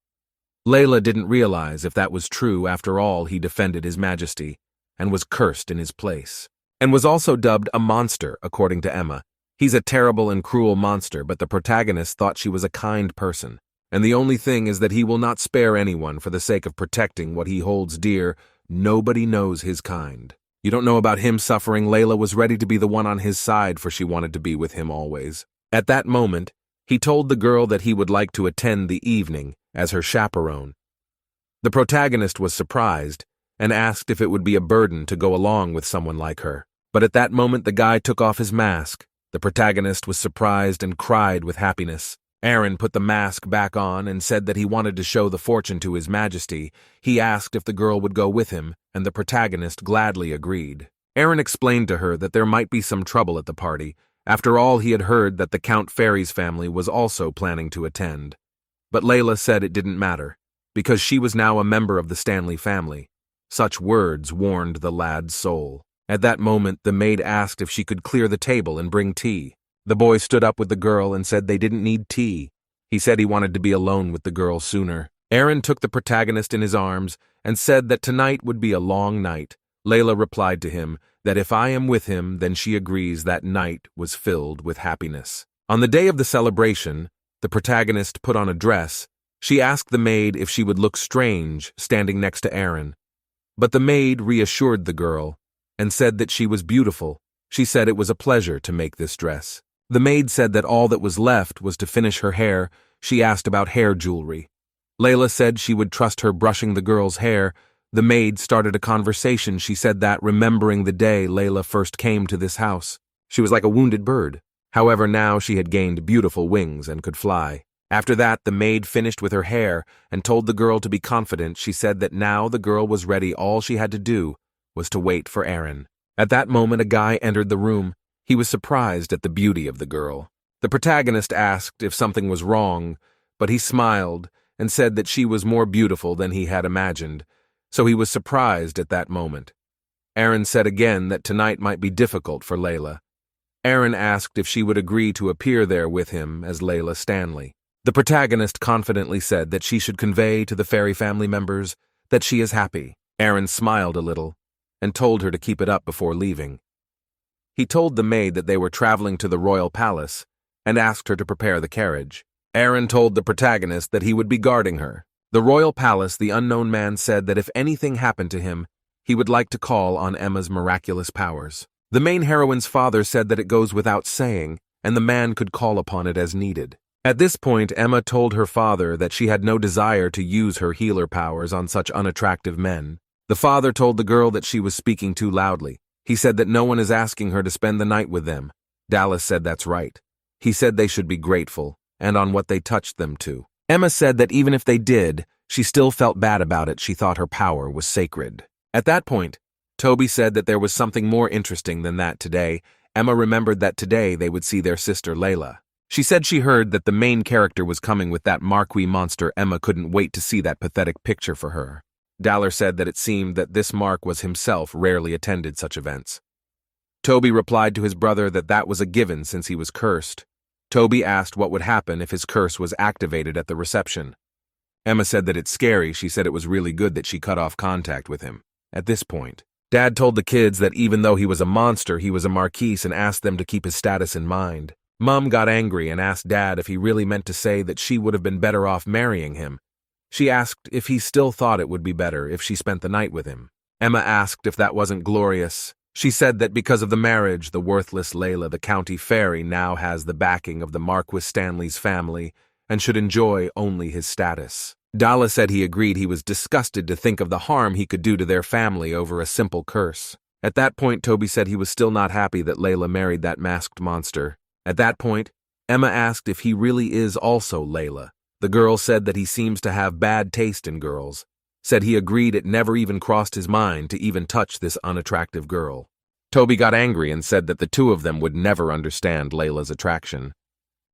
Layla didn't realize if that was true. After all, he defended His Majesty and was cursed in his place. And was also dubbed a monster, according to Emma. He's a terrible and cruel monster, but the protagonist thought she was a kind person. And the only thing is that he will not spare anyone for the sake of protecting what he holds dear. Nobody knows his kind. You don't know about him suffering. Layla was ready to be the one on his side, for she wanted to be with him always. At that moment, he told the girl that he would like to attend the evening as her chaperone. The protagonist was surprised and asked if it would be a burden to go along with someone like her. But at that moment, the guy took off his mask. The protagonist was surprised and cried with happiness. Aaron put the mask back on and said that he wanted to show the fortune to His Majesty. He asked if the girl would go with him, and the protagonist gladly agreed. Aaron explained to her that there might be some trouble at the party. After all, he had heard that the Count Fairy's family was also planning to attend. But Layla said it didn't matter, because she was now a member of the Stanley family. Such words warmed the lad's soul. At that moment, the maid asked if she could clear the table and bring tea. The boy stood up with the girl and said they didn't need tea. He said he wanted to be alone with the girl sooner. Aaron took the protagonist in his arms and said that tonight would be a long night, Layla replied to him that if I am with him, then she agrees that night was filled with happiness. On the day of the celebration, the protagonist put on a dress. She asked the maid if she would look strange standing next to Aaron. But the maid reassured the girl and said that she was beautiful. She said it was a pleasure to make this dress. The maid said that all that was left was to finish her hair. She asked about hair jewelry. Layla said she would trust her brushing the girl's hair. The maid started a conversation. She said that, remembering the day Layla first came to this house, she was like a wounded bird. However, now she had gained beautiful wings and could fly. After that, the maid finished with her hair and told the girl to be confident. She said that now the girl was ready. All she had to do was to wait for Aaron. At that moment, a guy entered the room. He was surprised at the beauty of the girl. The protagonist asked if something was wrong, but he smiled and said that she was more beautiful than he had imagined, so he was surprised at that moment. Aaron said again that tonight might be difficult for Layla. Aaron asked if she would agree to appear there with him as Layla Stanley. The protagonist confidently said that she should convey to the fairy family members that she is happy. Aaron smiled a little and told her to keep it up before leaving. He told the maid that they were traveling to the royal palace and asked her to prepare the carriage. Aaron told the protagonist that he would be guarding her. The royal palace, the unknown man said that if anything happened to him, he would like to call on Emma's miraculous powers. The main heroine's father said that it goes without saying, and the man could call upon it as needed. At this point, Emma told her father that she had no desire to use her healer powers on such unattractive men. The father told the girl that she was speaking too loudly. He said that no one is asking her to spend the night with them. Dallas said that's right. He said they should be grateful, and on what they touched them to. Emma said that even if they did, she still felt bad about it. She thought her power was sacred. At that point, Toby said that there was something more interesting than that today. Emma remembered that today they would see their sister Layla. She said she heard that the main character was coming with that Marquis monster. Emma couldn't wait to see that pathetic picture for her. Daller said that it seemed that this Mark was himself rarely attended such events. Toby replied to his brother that that was a given since he was cursed. Toby asked what would happen if his curse was activated at the reception. Emma said that it's scary. She said it was really good that she cut off contact with him. At this point, Dad told the kids that even though he was a monster, he was a Marquis and asked them to keep his status in mind. Mom got angry and asked Dad if he really meant to say that she would have been better off marrying him. She asked if he still thought it would be better if she spent the night with him. Emma asked if that wasn't glorious. She said that because of the marriage, the worthless Layla, the county fairy, now has the backing of the Marquis Stanley's family and should enjoy only his status. Dalla said he agreed. He was disgusted to think of the harm he could do to their family over a simple curse. At that point, Toby said he was still not happy that Layla married that masked monster. At that point, Emma asked if he really is also Layla. The girl said that he seems to have bad taste in girls, said he agreed it never even crossed his mind to even touch this unattractive girl. Toby got angry and said that the two of them would never understand Layla's attraction.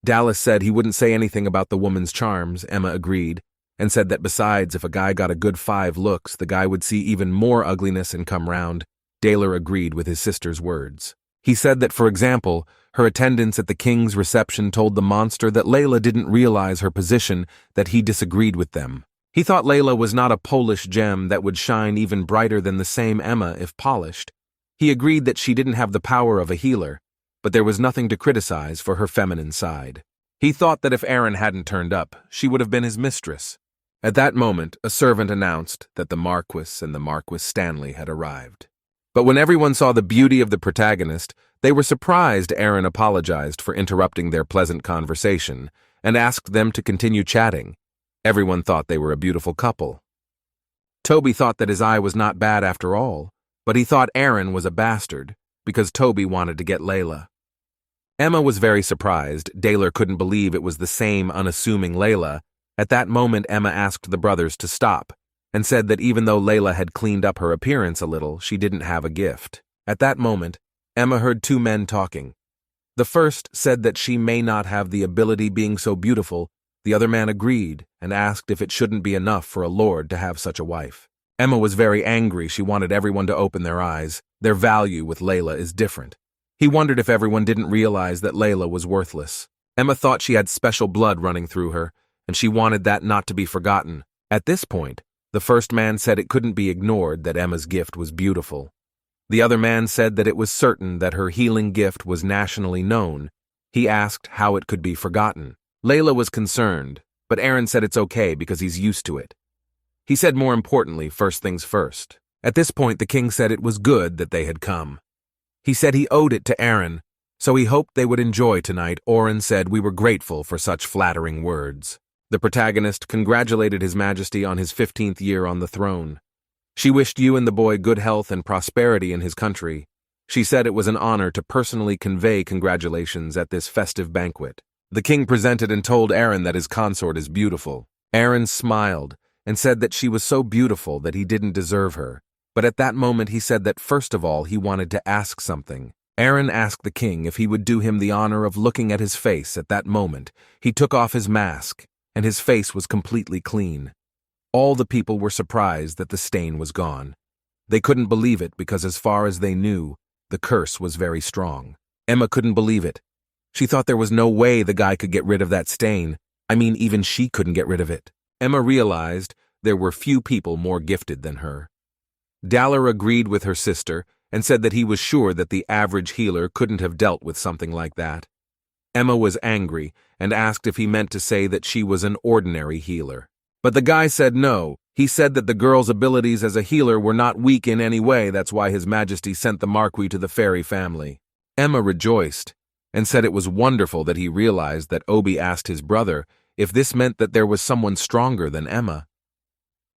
Dallas said he wouldn't say anything about the woman's charms. Emma agreed, and said that besides, if a guy got a good 5 looks, the guy would see even more ugliness and come round. Daler agreed with his sister's words. He said that, for example, her attendance at the king's reception told the monster that Layla didn't realize her position, that he disagreed with them. He thought Layla was not a Polish gem that would shine even brighter than the same Emma if polished. He agreed that she didn't have the power of a healer, but there was nothing to criticize for her feminine side. He thought that if Aaron hadn't turned up, she would have been his mistress. At that moment, a servant announced that the Marquis and the Marquis Stanley had arrived. But when everyone saw the beauty of the protagonist, they were surprised. Aaron apologized for interrupting their pleasant conversation and asked them to continue chatting. Everyone thought they were a beautiful couple. Toby thought that his eye was not bad after all, but he thought Aaron was a bastard because Toby wanted to get Layla. Emma was very surprised. Daler couldn't believe it was the same unassuming Layla. At that moment, Emma asked the brothers to stop and said that even though Layla had cleaned up her appearance a little, she didn't have a gift. At that moment, Emma heard 2 men talking. The first said that she may not have the ability being so beautiful. The other man agreed and asked if it shouldn't be enough for a lord to have such a wife. Emma was very angry. She wanted everyone to open their eyes. Their value with Layla is different. He wondered if everyone didn't realize that Layla was worthless. Emma thought she had special blood running through her, and she wanted that not to be forgotten. At this point, the first man said it couldn't be ignored that Emma's gift was beautiful. The other man said that it was certain that her healing gift was nationally known. He asked how it could be forgotten. Layla was concerned, but Aaron said it's okay because he's used to it. He said more importantly, first things first. At this point, the king said it was good that they had come. He said he owed it to Aaron, so he hoped they would enjoy tonight. Oren said we were grateful for such flattering words. The protagonist congratulated His Majesty on his 15th year on the throne. She wished you and the boy good health and prosperity in his country. She said it was an honor to personally convey congratulations at this festive banquet. The king presented and told Aaron that his consort is beautiful. Aaron smiled and said that she was so beautiful that he didn't deserve her. But at that moment he said that first of all he wanted to ask something. Aaron asked the king if he would do him the honor of looking at his face. At that moment, he took off his mask, and his face was completely clean. All the people were surprised that the stain was gone. They couldn't believe it because as far as they knew, the curse was very strong. Emma couldn't believe it. She thought there was no way the guy could get rid of that stain. I mean, even she couldn't get rid of it. Emma realized there were few people more gifted than her. Daller agreed with her sister and said that he was sure that the average healer couldn't have dealt with something like that. Emma was angry and asked if he meant to say that she was an ordinary healer. But the guy said no. He said that the girl's abilities as a healer were not weak in any way. That's why His Majesty sent the Marquis to the fairy family. Emma rejoiced and said it was wonderful that he realized that Obi asked his brother if this meant that there was someone stronger than Emma.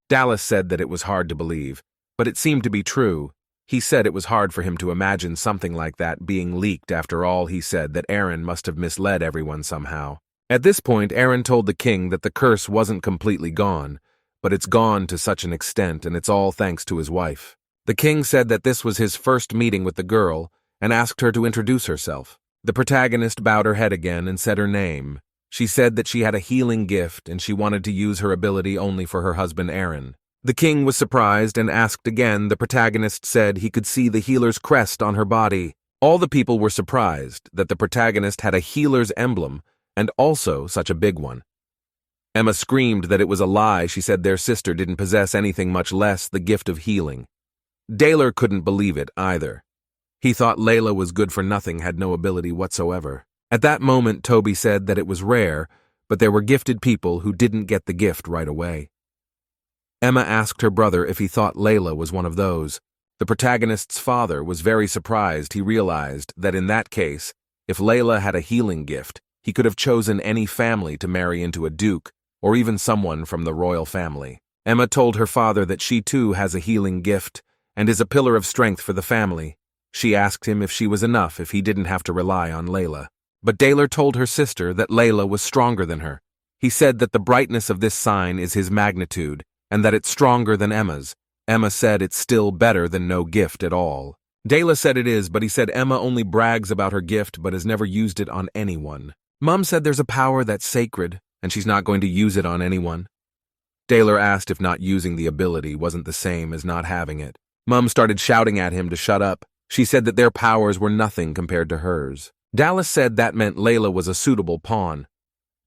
Dallas said that it was hard to believe, but it seemed to be true. He said it was hard for him to imagine something like that being leaked. After all, he said that Aaron must have misled everyone somehow. At this point, Aaron told the king that the curse wasn't completely gone, but it's gone to such an extent, and it's all thanks to his wife. The king said that this was his first meeting with the girl and asked her to introduce herself. The protagonist bowed her head again and said her name. She said that she had a healing gift and she wanted to use her ability only for her husband Aaron. The king was surprised and asked again. The protagonist said he could see the healer's crest on her body. All the people were surprised that the protagonist had a healer's emblem and also such a big one. Emma screamed that it was a lie. She said their sister didn't possess anything, much less the gift of healing. Daler couldn't believe it either. He thought Layla was good for nothing, had no ability whatsoever. At that moment, Toby said that it was rare, but there were gifted people who didn't get the gift right away. Emma asked her brother if he thought Layla was one of those. The protagonist's father was very surprised. He realized that in that case, if Layla had a healing gift, he could have chosen any family to marry into a duke, or even someone from the royal family. Emma told her father that she too has a healing gift and is a pillar of strength for the family. She asked him if she was enough if he didn't have to rely on Layla. But Daler told her sister that Layla was stronger than her. He said that the brightness of this sign is his magnitude, and that it's stronger than Emma's. Emma said it's still better than no gift at all. Daler said it is, but he said Emma only brags about her gift but has never used it on anyone. Mum said there's a power that's sacred, and she's not going to use it on anyone. Daler asked if not using the ability wasn't the same as not having it. Mum started shouting at him to shut up. She said that their powers were nothing compared to hers. Dallas said that meant Layla was a suitable pawn.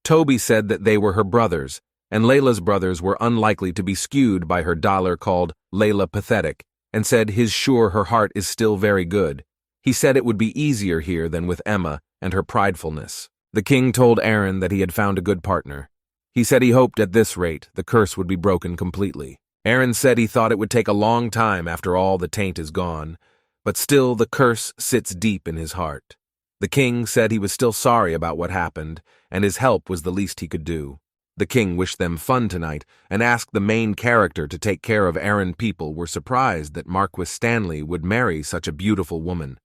Toby said that they were her brothers, and Layla's brothers were unlikely to be skewed by her dollar called Layla Pathetic, and said his sure her heart is still very good. He said it would be easier here than with Emma and her pridefulness. The king told Aaron that he had found a good partner. He said he hoped at this rate the curse would be broken completely. Aaron said he thought it would take a long time after all the taint is gone, but still the curse sits deep in his heart. The king said he was still sorry about what happened, and his help was the least he could do. The king wished them fun tonight and asked the main character to take care of Aaron. People were surprised that Marquis Stanley would marry such a beautiful woman.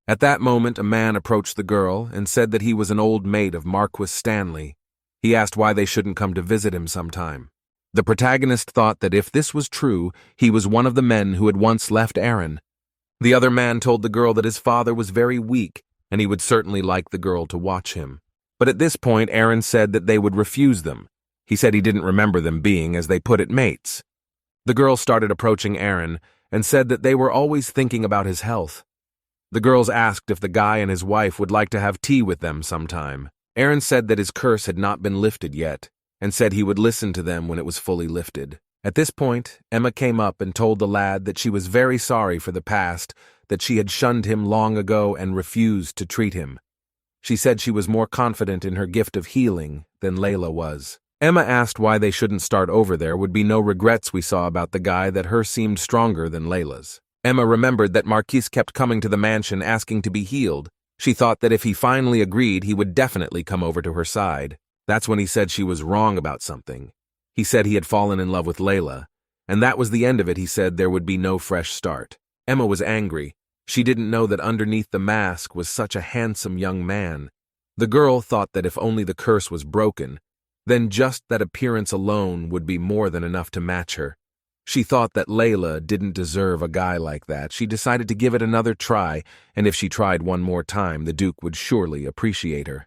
At that moment, a man approached the girl and said that he was an old mate of Marquis Stanley. He asked why they shouldn't come to visit him sometime. The protagonist thought that if this was true, he was one of the men who had once left Aaron. The other man told the girl that his father was very weak, and he would certainly like the girl to watch him. But at this point, Aaron said that they would refuse them. He said he didn't remember them being, as they put it, mates. The girl started approaching Aaron and said that they were always thinking about his health. The girls asked if the guy and his wife would like to have tea with them sometime. Aaron said that his curse had not been lifted yet, and said he would listen to them when it was fully lifted. At this point, Emma came up and told the lad that she was very sorry for the past, that she had shunned him long ago and refused to treat him. She said she was more confident in her gift of healing than Layla was. Emma asked why they shouldn't start over. There would be no regrets, we saw about the guy, that her seemed stronger than Layla's. Emma remembered that Marquise kept coming to the mansion asking to be healed. She thought that if he finally agreed, he would definitely come over to her side. That's when he said she was wrong about something. He said he had fallen in love with Layla, and that was the end of it. He said there would be no fresh start. Emma was angry. She didn't know that underneath the mask was such a handsome young man. The girl thought that if only the curse was broken, then just that appearance alone would be more than enough to match her. She thought that Layla didn't deserve a guy like that. She decided to give it another try, and if she tried one more time, the Duke would surely appreciate her.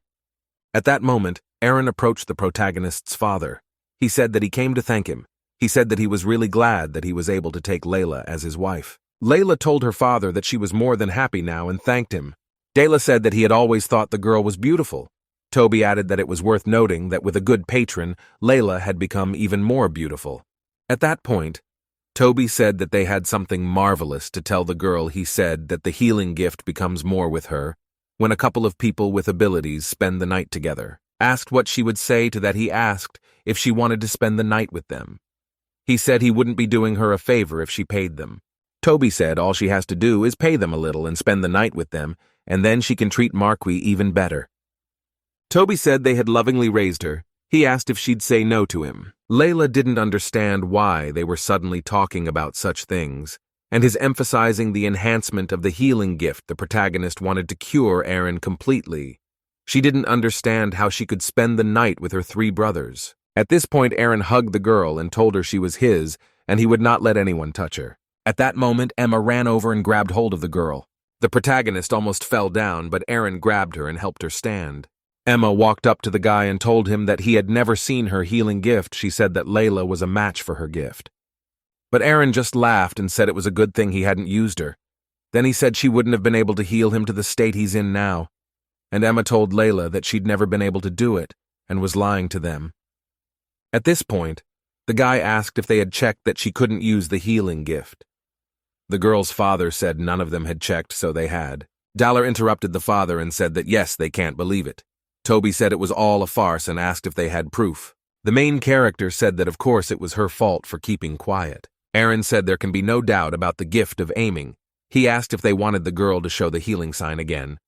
At that moment, Aaron approached the protagonist's father. He said that he came to thank him. He said that he was really glad that he was able to take Layla as his wife. Layla told her father that she was more than happy now and thanked him. Dela said that he had always thought the girl was beautiful. Toby added that it was worth noting that with a good patron, Layla had become even more beautiful. At that point, Toby said that they had something marvelous to tell the girl. He said that the healing gift becomes more with her when a couple of people with abilities spend the night together. Asked what she would say to that, he asked if she wanted to spend the night with them. He said he wouldn't be doing her a favor if she paid them. Toby said all she has to do is pay them a little and spend the night with them, and then she can treat Marquis even better. Toby said they had lovingly raised her. He asked if she'd say no to him. Layla didn't understand why they were suddenly talking about such things, and his emphasizing the enhancement of the healing gift the protagonist wanted to cure Aaron completely. She didn't understand how she could spend the night with her 3 brothers. At this point, Aaron hugged the girl and told her she was his, and he would not let anyone touch her. At that moment, Emma ran over and grabbed hold of the girl. The protagonist almost fell down, but Aaron grabbed her and helped her stand. Emma walked up to the guy and told him that he had never seen her healing gift. She said that Layla was a match for her gift. But Aaron just laughed and said it was a good thing he hadn't used her. Then he said she wouldn't have been able to heal him to the state he's in now. And Emma told Layla that she'd never been able to do it and was lying to them. At this point, the guy asked if they had checked that she couldn't use the healing gift. The girl's father said none of them had checked, so they had. Dollar interrupted the father and said that yes, they can't believe it. Toby said it was all a farce and asked if they had proof. The main character said that of course it was her fault for keeping quiet. Aaron said there can be no doubt about the gift of aiming. He asked if they wanted the girl to show the healing sign again.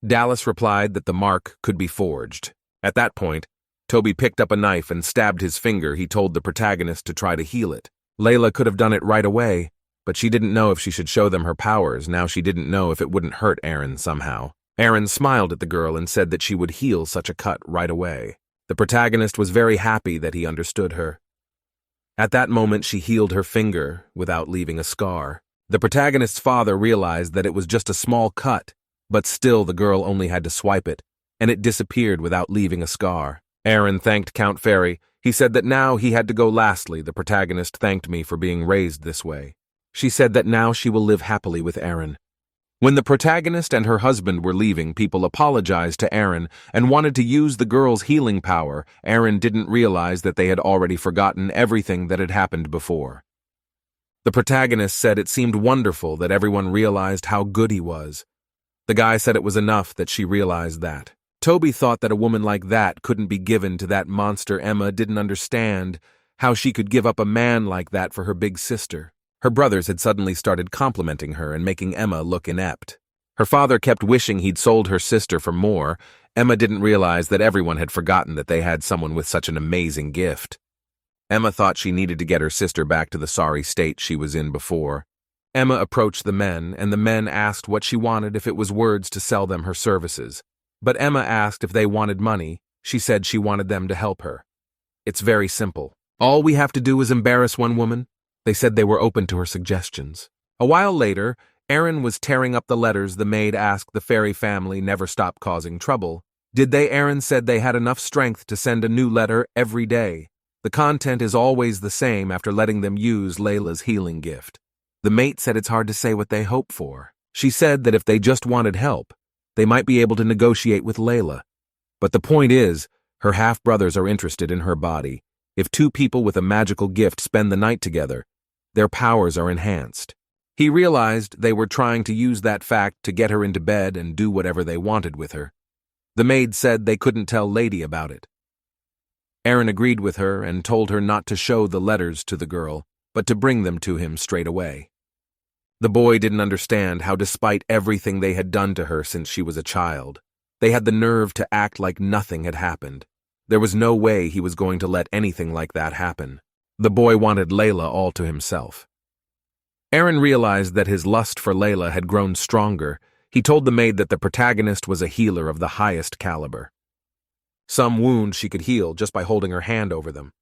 Dallas replied that the mark could be forged. At that point, Toby picked up a knife and stabbed his finger. He told the protagonist to try to heal it. Layla could have done it right away, but she didn't know if she should show them her powers. Now she didn't know if it wouldn't hurt Aaron somehow. Aaron smiled at the girl and said that she would heal such a cut right away. The protagonist was very happy that he understood her. At that moment, she healed her finger without leaving a scar. The protagonist's father realized that it was just a small cut, but still the girl only had to swipe it, and it disappeared without leaving a scar. Aaron thanked Count Fairy. He said that now he had to go. Lastly, the protagonist thanked me for being raised this way. She said that now she will live happily with Aaron. When the protagonist and her husband were leaving, people apologized to Aaron and wanted to use the girl's healing power. Aaron didn't realize that they had already forgotten everything that had happened before. The protagonist said it seemed wonderful that everyone realized how good he was. The guy said it was enough that she realized that. Toby thought that a woman like that couldn't be given to that monster. Emma didn't understand how she could give up a man like that for her big sister. Her brothers had suddenly started complimenting her and making Emma look inept. Her father kept wishing he'd sold her sister for more. Emma didn't realize that everyone had forgotten that they had someone with such an amazing gift. Emma thought she needed to get her sister back to the sorry state she was in before. Emma approached the men, and the men asked what she wanted, if it was words to sell them her services. But Emma asked if they wanted money. She said she wanted them to help her. It's very simple. All we have to do is embarrass one woman. They said they were open to her suggestions. A while later, Aaron was tearing up the letters. The maid asked the fairy family never stop causing trouble. Did they? Aaron said they had enough strength to send a new letter every day. The content is always the same after letting them use Layla's healing gift. The mate said it's hard to say what they hope for. She said that if they just wanted help, they might be able to negotiate with Layla. But the point is, her half-brothers are interested in her body. If 2 people with a magical gift spend the night together, their powers are enhanced. He realized they were trying to use that fact to get her into bed and do whatever they wanted with her. The maid said they couldn't tell Lady about it. Aaron agreed with her and told her not to show the letters to the girl, but to bring them to him straight away. The boy didn't understand how, despite everything they had done to her since she was a child, they had the nerve to act like nothing had happened. There was no way he was going to let anything like that happen. The boy wanted Layla all to himself. Aaron realized that his lust for Layla had grown stronger. He told the maid that the protagonist was a healer of the highest caliber. Some wounds she could heal just by holding her hand over them.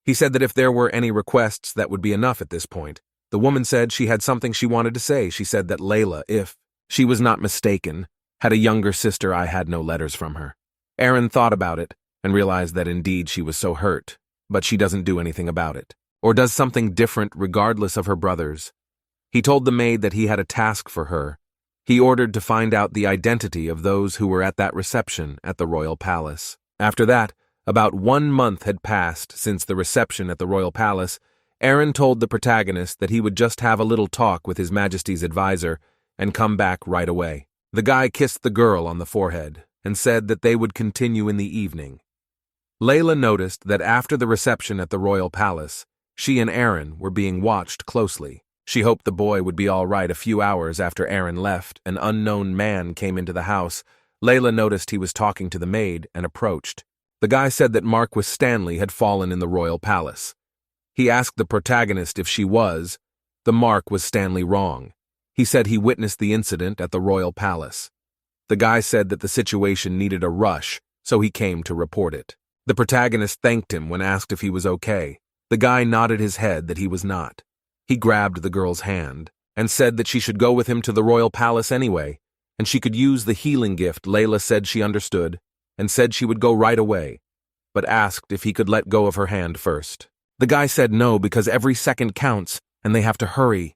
He said that if there were any requests, that would be enough at this point. The woman said she had something she wanted to say. She said that Layla, if she was not mistaken, had a younger sister. I had no letters from her. Aaron thought about it and realized that indeed she was so hurt, but she doesn't do anything about it, or does something different regardless of her brothers. He told the maid that he had a task for her. He ordered to find out the identity of those who were at that reception at the royal palace. After that, about 1 month had passed since the reception at the royal palace. Aaron told the protagonist that he would just have a little talk with His Majesty's advisor and come back right away. The guy kissed the girl on the forehead and said that they would continue in the evening. Layla noticed that after the reception at the royal palace, she and Aaron were being watched closely. She hoped the boy would be all right. A few hours after Aaron left, an unknown man came into the house. Layla noticed he was talking to the maid and approached. The guy said that Marquis Stanley had fallen in the royal palace. He asked the protagonist if she was. The Mark was Stanley wrong. He said he witnessed the incident at the royal palace. The guy said that the situation needed a rush, so he came to report it. The protagonist thanked him when asked if he was okay. The guy nodded his head that he was not. He grabbed the girl's hand and said that she should go with him to the royal palace anyway, and she could use the healing gift. Layla said she understood and said she would go right away, but asked if he could let go of her hand first. The guy said no because every second counts and they have to hurry.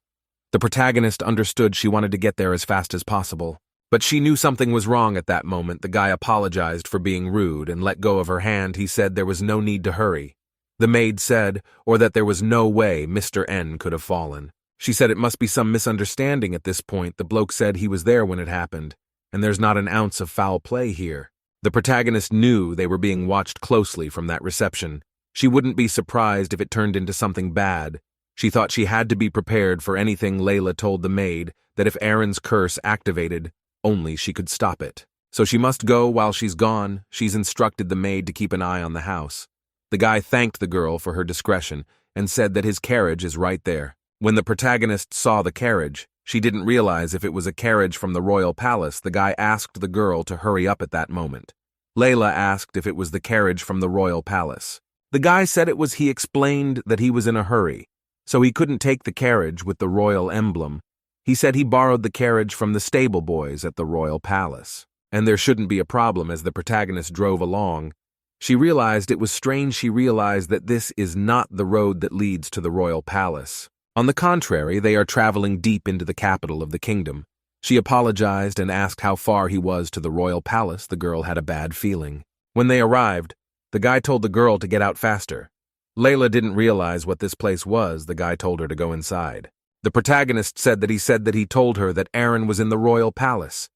The protagonist understood she wanted to get there as fast as possible, but she knew something was wrong at that moment. The guy apologized for being rude and let go of her hand. He said there was no need to hurry. The maid said, or that there was no way Mr. N could have fallen. She said it must be some misunderstanding at this point. The bloke said he was there when it happened, and there's not an ounce of foul play here. The protagonist knew they were being watched closely from that reception. She wouldn't be surprised if it turned into something bad. She thought she had to be prepared for anything. Layla told the maid that if Aaron's curse activated, only she could stop it. So she must go while she's gone. She's instructed the maid to keep an eye on the house. The guy thanked the girl for her discretion and said that his carriage is right there. When the protagonist saw the carriage, she didn't realize if it was a carriage from the royal palace. The guy asked the girl to hurry up at that moment. Layla asked if it was the carriage from the royal palace. The guy said it was. He explained that he was in a hurry, so he couldn't take the carriage with the royal emblem. He said he borrowed the carriage from the stable boys at the royal palace, and there shouldn't be a problem. As the protagonist drove along, she realized it was strange. She realized that this is not the road that leads to the royal palace. On the contrary, they are traveling deep into the capital of the kingdom. She apologized and asked how far he was to the royal palace. The girl had a bad feeling. When they arrived, the guy told the girl to get out faster. Layla didn't realize what this place was. The guy told her to go inside. The protagonist said that he told her that Aaron was in the royal palace.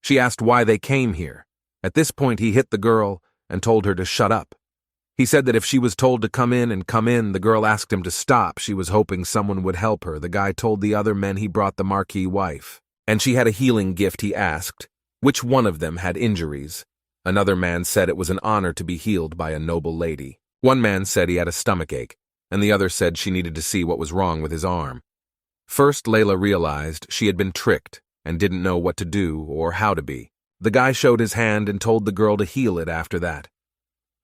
She asked why they came here. At this point, he hit the girl and told her to shut up. He said that if she was told to come in, the girl asked him to stop. She was hoping someone would help her. The guy told the other men he brought the Marquis wife, and she had a healing gift. He asked which one of them had injuries. Another man said it was an honor to be healed by a noble lady. One man said he had a stomachache, and the other said she needed to see what was wrong with his arm. First, Layla realized she had been tricked and didn't know what to do or how to be. The guy showed his hand and told the girl to heal it after that.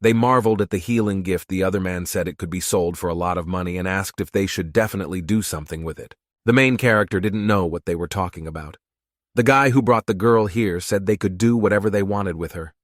They marveled at the healing gift. The other man said it could be sold for a lot of money and asked if they should definitely do something with it. The main character didn't know what they were talking about. The guy who brought the girl here said they could do whatever they wanted with her.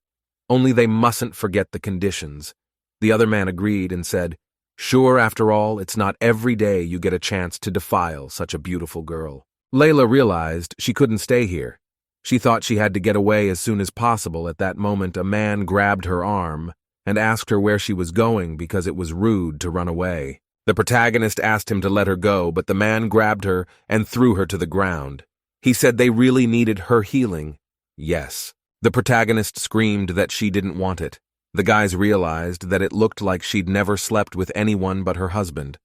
Only they mustn't forget the conditions. The other man agreed and said, "Sure, after all, it's not every day you get a chance to defile such a beautiful girl." Layla realized she couldn't stay here. She thought she had to get away as soon as possible. At that moment, a man grabbed her arm and asked her where she was going because it was rude to run away. The protagonist asked him to let her go, but the man grabbed her and threw her to the ground. He said they really needed her healing. Yes. The protagonist screamed that she didn't want it. The guys realized that it looked like she'd never slept with anyone but her husband.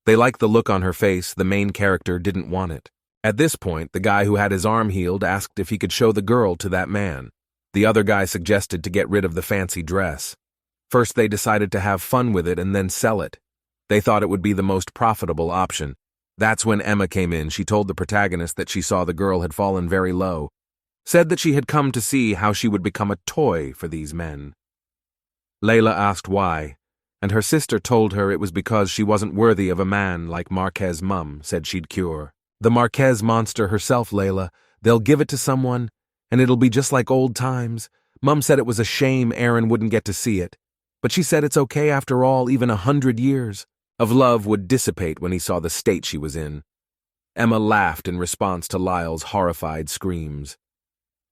They liked the look on her face. The main character didn't want it. At this point, the guy who had his arm healed asked if he could show the girl to that man. The other guy suggested to get rid of the fancy dress. First, they decided to have fun with it and then sell it. They thought it would be the most profitable option. That's when Emma came in. She told the protagonist that she saw the girl had fallen very low, said that she had come to see how she would become a toy for these men. Layla asked why, and her sister told her it was because she wasn't worthy of a man like Marquez' mum said she'd cure. The Marquez monster herself, Layla. They'll give it to someone, and it'll be just like old times. Mum said it was a shame Aaron wouldn't get to see it, but she said it's okay after all, even 100 years of love would dissipate when he saw the state she was in. Emma laughed in response to Lyle's horrified screams.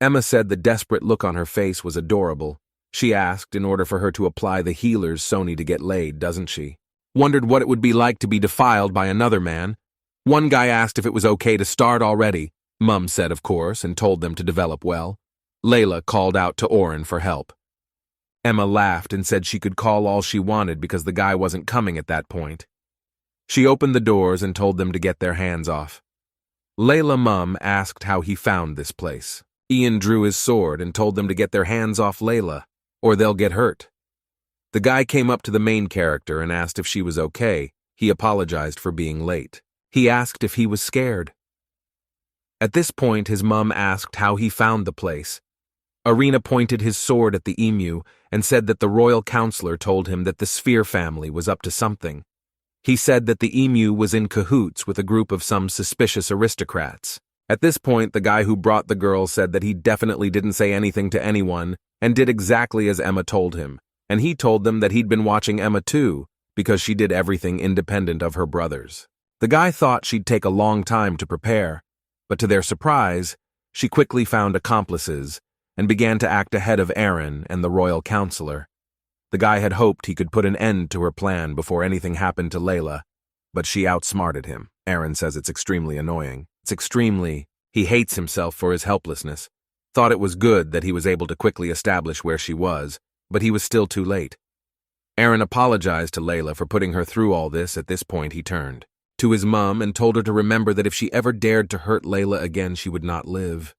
Emma said the desperate look on her face was adorable. She asked in order for her to apply the healer's Sony to get laid, doesn't she? Wondered what it would be like to be defiled by another man. One guy asked if it was okay to start already. Mum said, of course, and told them to develop well. Layla called out to Oren for help. Emma laughed and said she could call all she wanted because the guy wasn't coming at that point. She opened the doors and told them to get their hands off. Layla Mum asked how he found this place. Ian drew his sword and told them to get their hands off Layla, or they'll get hurt. The guy came up to the main character and asked if she was okay. He apologized for being late. He asked if he was scared. At this point, his mum asked how he found the place. Arena pointed his sword at the emu and said that the royal counselor told him that the Sphere family was up to something. He said that the emu was in cahoots with a group of some suspicious aristocrats. At this point, the guy who brought the girl said that he definitely didn't say anything to anyone and did exactly as Emma told him, and he told them that he'd been watching Emma too, because she did everything independent of her brothers. The guy thought she'd take a long time to prepare, but to their surprise, she quickly found accomplices and began to act ahead of Aaron and the royal counselor. The guy had hoped he could put an end to her plan before anything happened to Layla, but she outsmarted him. Aaron says it's extremely annoying. He hates himself for his helplessness. Thought it was good that he was able to quickly establish where she was, but he was still too late. Aaron apologized to Layla for putting her through all this. At this point, he turned to his mum and told her to remember that if she ever dared to hurt Layla again, she would not live.